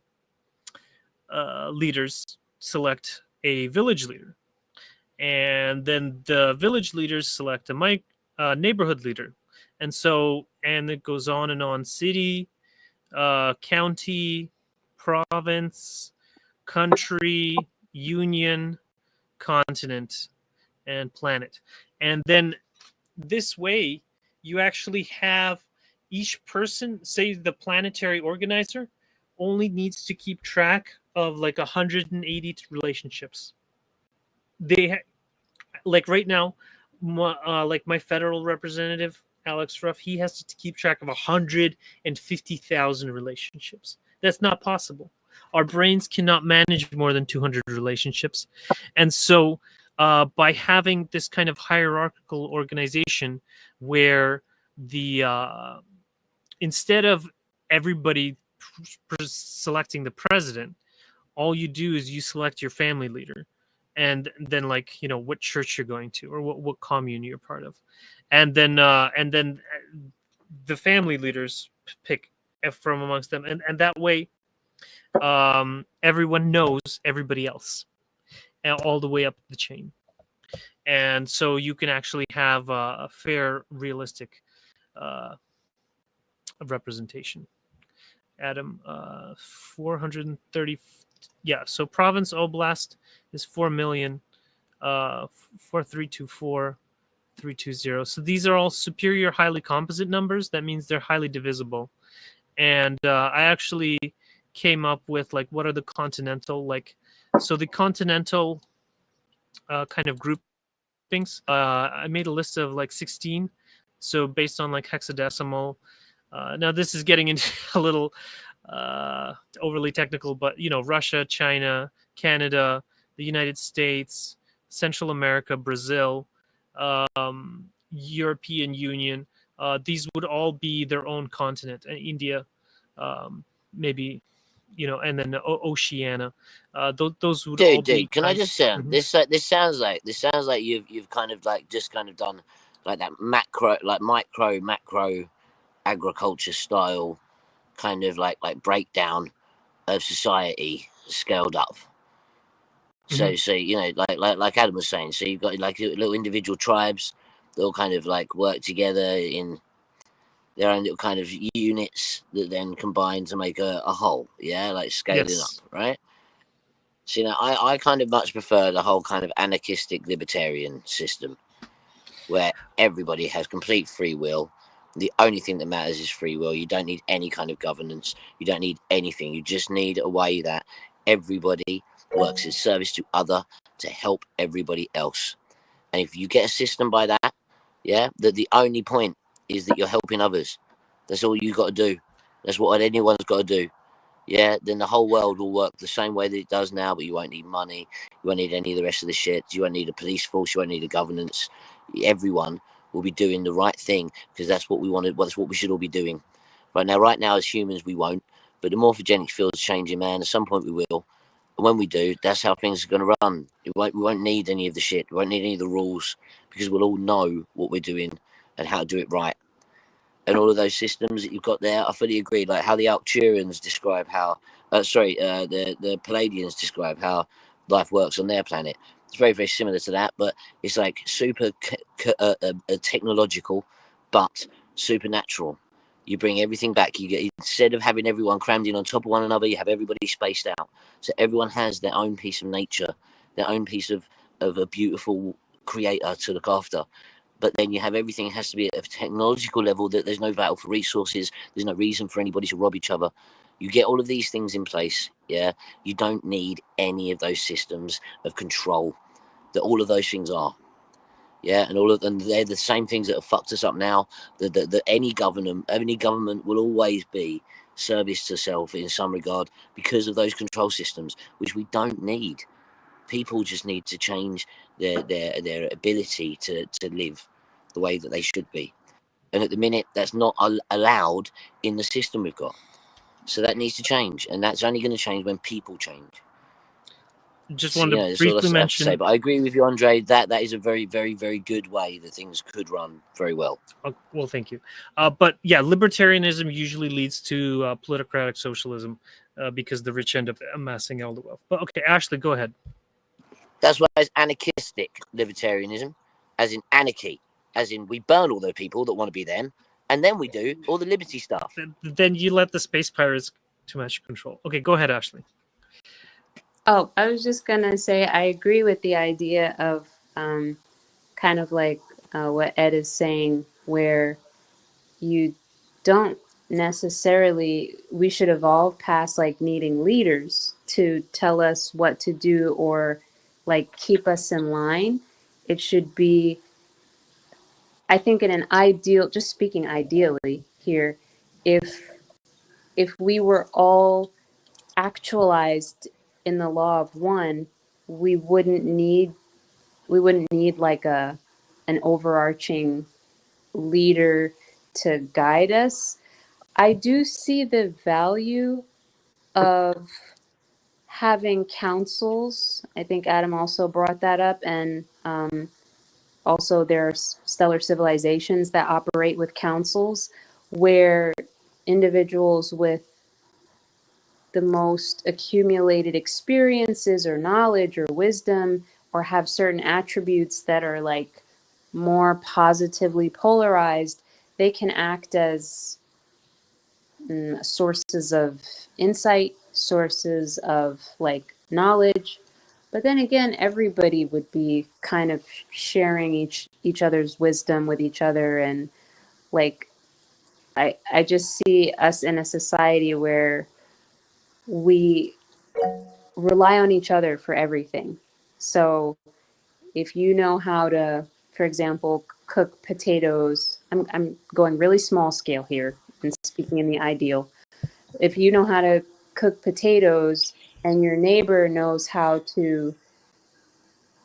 leaders select a village leader, and then the village leaders select a neighborhood leader, and it goes on and on: city, county, province, country, union, continent, and planet. And then this way, you actually have each person, say the planetary organizer, only needs to keep track of like 180 relationships. Like right now, like my federal representative Alex Ruff, he has to keep track of 150,000 relationships. That's not possible. Our brains cannot manage more than 200 relationships, and so by having this kind of hierarchical organization, where the instead of everybody selecting the president, all you do is you select your family leader, and then like what church you're going to or what commune you're part of, and then the family leaders pick from amongst them, and that way everyone knows everybody else all the way up the chain, and so you can actually have a fair, realistic representation. Adam, 430. Yeah, so province oblast is 4 million, 4324, 320. So these are all superior, highly composite numbers. That means they're highly divisible. And I actually came up with like what are the continental so the continental kind of groupings. I made a list of like 16. So based on like hexadecimal. Now this is getting into a little overly technical, but Russia, China, Canada, the United States, Central America, Brazil, European Union, these would all be their own continent, and India, maybe, and then Oceania. Those would all be. Dude, can I just say this sounds like you've kind of like just kind of done like that macro, like macro agriculture style kind of like breakdown of society scaled up. So like Adam was saying, so you've got like little individual tribes that all kind of like work together in their own little kind of units that then combine to make a whole, like scaling up, right? So I kind of much prefer the whole kind of anarchistic libertarian system where everybody has complete free will. The only thing that matters is free will. You don't need any kind of governance. You don't need anything. You just need a way that everybody works in service to other to help everybody else. And if you get a system by that, that the only point is that you're helping others. That's all you got to do. That's what anyone's got to do. Then the whole world will work the same way that it does now, but you won't need money. You won't need any of the rest of the shit. You won't need a police force. You won't need a governance. Everyone will be doing the right thing because that's what we wanted. That's what we should all be doing. Right now, as humans, we won't. But the morphogenic field's changing, man. At some point, we will. And when we do, that's how things are going to run. We won't need any of the shit. We won't need any of the rules because we'll all know what we're doing and how to do it right. And all of those systems that you've got there, I fully agree. Like how the Arcturians describe how, the Palladians describe how life works on their planet. It's very, very similar to that, but it's like super technological, but supernatural. You bring everything back. You get, instead of having everyone crammed in on top of one another, you have everybody spaced out. So everyone has their own piece of nature, their own piece of a beautiful creator to look after. But then you have everything has to be at a technological level that there's no battle for resources. There's no reason for anybody to rob each other. You get all of these things in place. You don't need any of those systems of control that all of those things are. And all of them, they're the same things that have fucked us up now. That any government will always be service to self in some regard because of those control systems, which we don't need. People just need to change their ability to live the way that they should be. And at the minute, that's not allowed in the system we've got. So that needs to change. And that's only going to change when people change. Just wanted to briefly mention. Say, but I agree with you, Andre. That is a very, very, very good way that things could run very well. Well, thank you. But yeah, libertarianism usually leads to plutocratic socialism because the rich end up amassing all the wealth. But okay, Ashley, go ahead. That's why it's anarchistic libertarianism, as in anarchy, as in we burn all the people that want to be them, and then we do all the liberty stuff. Then you let the space pirates too much control. Okay, go ahead, Ashley. Oh, I was just gonna say I agree with the idea of kind of like what Ed is saying, where you don't necessarily, we should evolve past like needing leaders to tell us what to do or like keep us in line. It should be, I think, in an ideal, just speaking ideally here, if we were all actualized in the law of one, we wouldn't need like an overarching leader to guide us. I do see the value of having councils. I think Adam also brought that up, and also there's stellar civilizations that operate with councils where individuals with the most accumulated experiences or knowledge or wisdom or have certain attributes that are like more positively polarized, they can act as sources of insight, sources of like knowledge. But then again, everybody would be kind of sharing each other's wisdom with each other, and like I just see us in a society where we rely on each other for everything. So if you know how to, for example, cook potatoes, I'm going really small scale here and speaking in the ideal. If you know how to cook potatoes and your neighbor knows how to,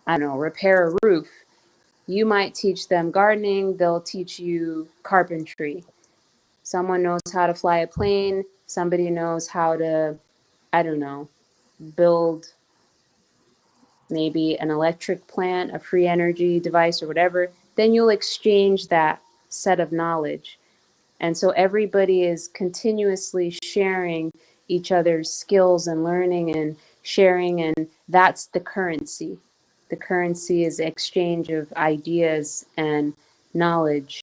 I don't know, repair a roof, you might teach them gardening, they'll teach you carpentry. Someone knows how to fly a plane, somebody knows how to, I don't know, build maybe an electric plant, a free energy device, or whatever. Then you'll exchange that set of knowledge. And so everybody is continuously sharing each other's skills and learning and sharing, and that's the currency. The currency is exchange of ideas and knowledge,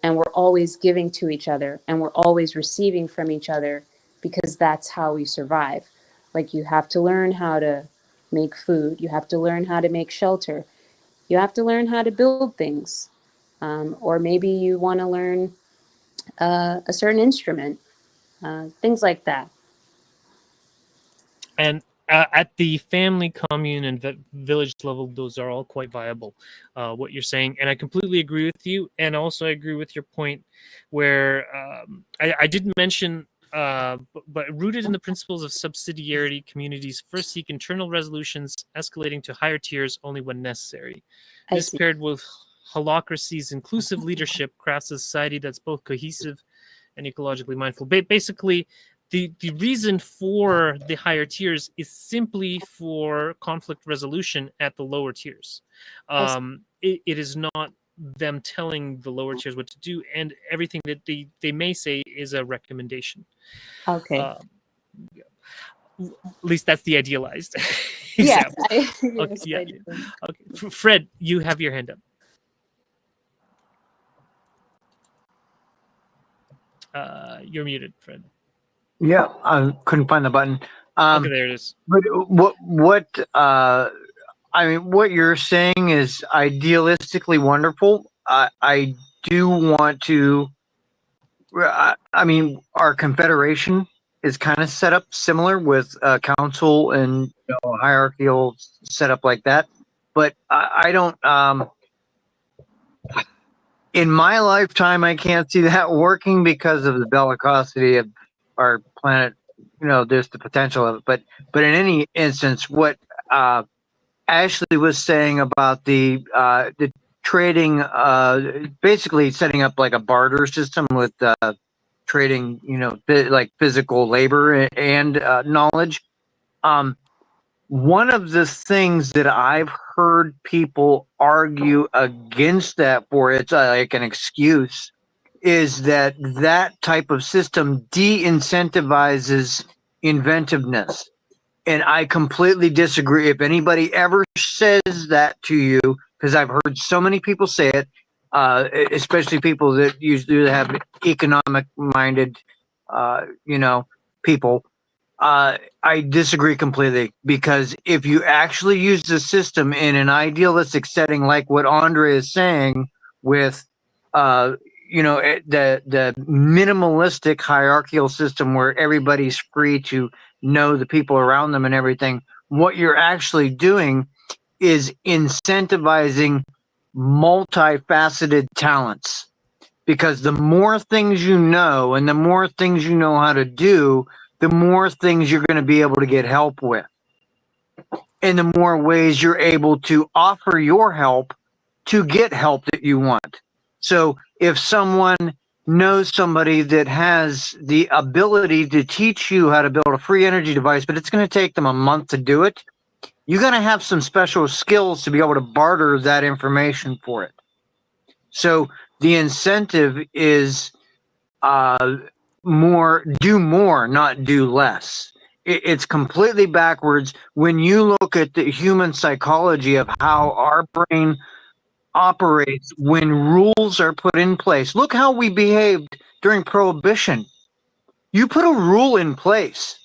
and we're always giving to each other and we're always receiving from each other because that's how we survive. Like, you have to learn how to make food, you have to learn how to make shelter, you have to learn how to build things, or maybe you want to learn a certain instrument, things like that. And at the family, commune, and village level, those are all quite viable, what you're saying. And I completely agree with you. And also I agree with your point where I didn't mention, but rooted in the principles of subsidiarity, communities first seek internal resolutions, escalating to higher tiers only when necessary. This paired with holacracy's inclusive leadership crafts a society that's both cohesive and ecologically mindful. Basically, the reason for the higher tiers is simply for conflict resolution at the lower tiers. It is not them telling the lower tiers what to do, and everything that they may say is a recommendation. Okay. At least that's the idealized example. Okay, yeah. Okay. Fred, you have your hand up. You're muted, Fred. Yeah, I couldn't find the button. Okay, there it is. But I mean, what you're saying is idealistically wonderful. I do want to. I mean, our confederation is kind of set up similar with council and hierarchical setup like that. But I don't. In my lifetime, I can't see that working because of the bellicosity of our planet. There's the potential of it. But in any instance, what Ashley was saying about the trading, basically setting up like a barter system with trading, like physical labor and knowledge. One of the things that I've heard people argue against that for, it's like an excuse, is that type of system de-incentivizes inventiveness. And I completely disagree. If anybody ever says that to you, because I've heard so many people say it, especially people that usually have economic-minded, people, I disagree completely, because if you actually use the system in an idealistic setting, like what Andre is saying, with the minimalistic hierarchical system where everybody's free to know the people around them and everything, what you're actually doing is incentivizing multifaceted talents, because the more things you know and the more things you know how to do, the more things you're going to be able to get help with, and the more ways you're able to offer your help to get help that you want. So if someone knows somebody that has the ability to teach you how to build a free energy device, but it's going to take them a month to do it, you're going to have some special skills to be able to barter that information for it. So the incentive is do more, not do less. It's completely backwards when you look at the human psychology of how our brain operates when rules are put in place. Look how we behaved during Prohibition. You put a rule in place,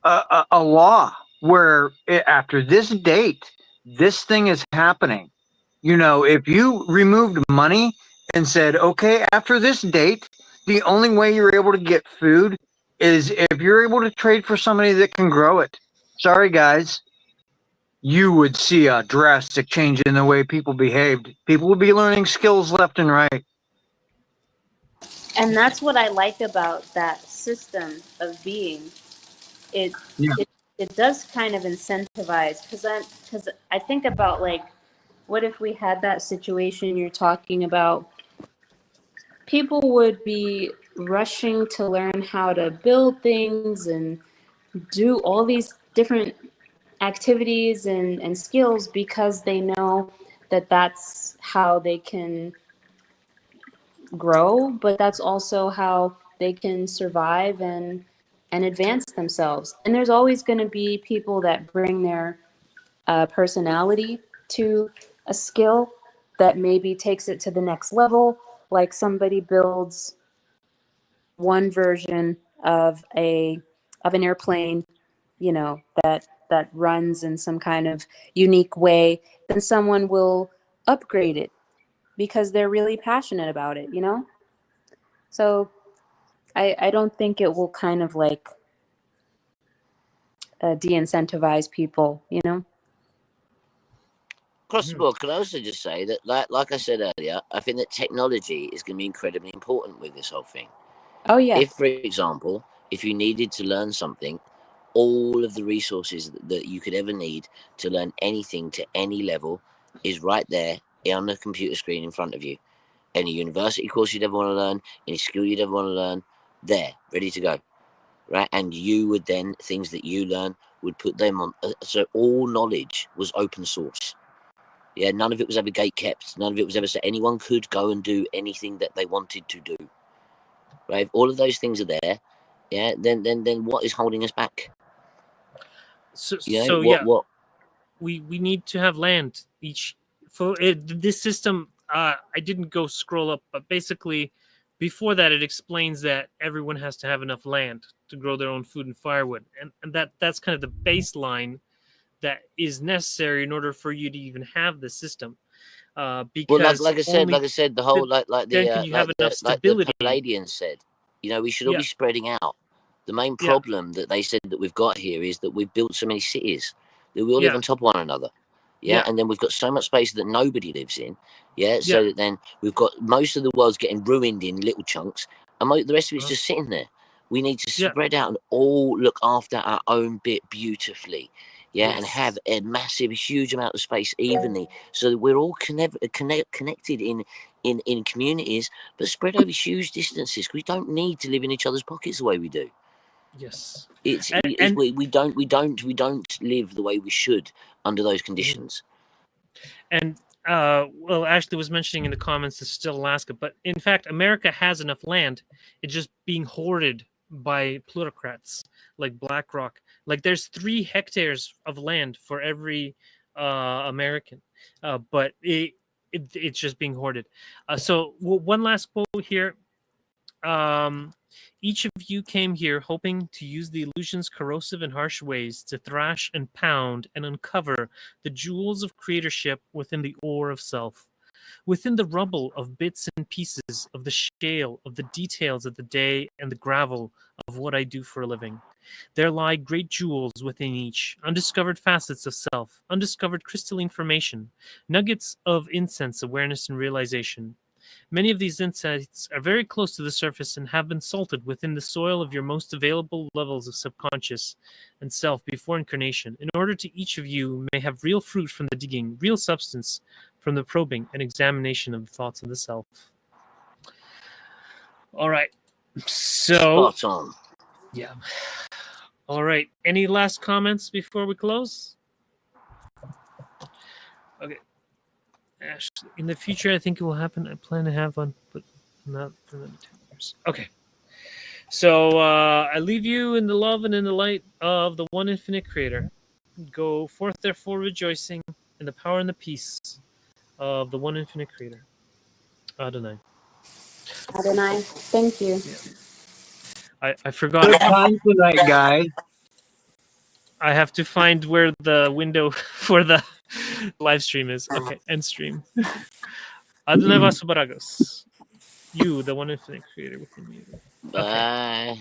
a law where after this date, this thing is happening. If you removed money and said, okay, after this date, the only way you're able to get food is if you're able to trade for somebody that can grow it. Sorry, guys. You would see a drastic change in the way people behaved. People would be learning skills left and right. And that's what I like about that system of being. It Yeah. it does kind of incentivize, because I think about, like, what if we had that situation you're talking about? People would be rushing to learn how to build things and do all these different activities and skills because they know that that's how they can grow, but that's also how they can survive and advance themselves. And there's always going to be people that bring their personality to a skill that maybe takes it to the next level. Like somebody builds one version of an airplane, that runs in some kind of unique way, then someone will upgrade it because they're really passionate about it. So I don't think it will kind of like de-incentivize people. Across the board, can I also just say that, like I said earlier, I think that technology is going to be incredibly important with this whole thing. Oh, yeah. If, for example, if you needed to learn something, all of the resources that you could ever need to learn anything to any level is right there on the computer screen in front of you. Any university course you'd ever want to learn, any skill you'd ever want to learn, there, ready to go. Right? And you would then, things that you learn, would put them on. So all knowledge was open source. Yeah, none of it was ever gate kept. None of it was ever so anyone could go and do anything that they wanted to do. Right? If all of those things are there, yeah, then what is holding us back? What we need to have land each for it, this system. I didn't go scroll up, but basically before that it explains that everyone has to have enough land to grow their own food and firewood, and that's kind of the baseline that is necessary in order for you to even have the system. Because like I said, the whole the Palladians said, we should all be spreading out. The main problem that they said that we've got here is that we've built so many cities that we all live on top of one another. And then we've got so much space that nobody lives in. So that then we've got most of the world's getting ruined in little chunks, and the rest of it's just sitting there. We need to spread out and all look after our own bit beautifully. And have a massive, huge amount of space evenly, so that we're all connected in communities, but spread over huge distances. We don't need to live in each other's pockets the way we do. Yes, we don't live the way we should under those conditions. And well, Ashley was mentioning in the comments it's still Alaska, but in fact, America has enough land. It's just being hoarded by plutocrats like BlackRock. Like there's 3 hectares of land for every American, but it's just being hoarded. So one last quote here. Each of you came here hoping to use the illusion's corrosive and harsh ways to thrash and pound and uncover the jewels of creatorship within the ore of self, within the rubble of bits and pieces of the shale of the details of the day and the gravel of what I do for a living. There lie great jewels within each, undiscovered facets of self, undiscovered crystalline formation, nuggets of incense, awareness, and realization. Many of these insights are very close to the surface and have been salted within the soil of your most available levels of subconscious and self before incarnation, in order to each of you may have real fruit from the digging, real substance from the probing and examination of the thoughts of the self. All right. So, Spot on. yeah. All right. Any last comments before we close? Okay. Actually, in the future, I think it will happen. I plan to have one, but not for another 10 years. Okay. So I leave you in the love and in the light of the one infinite creator. Go forth, therefore, rejoicing in the power and the peace of the one infinite creator. Adonai. Adonai, thank you. Yeah. I forgot. Good time tonight, guys. I have to find where the window for the live stream is. Okay, end stream. Adonai Vasabaragos. You, the one infinite creator within you. Bye. Okay.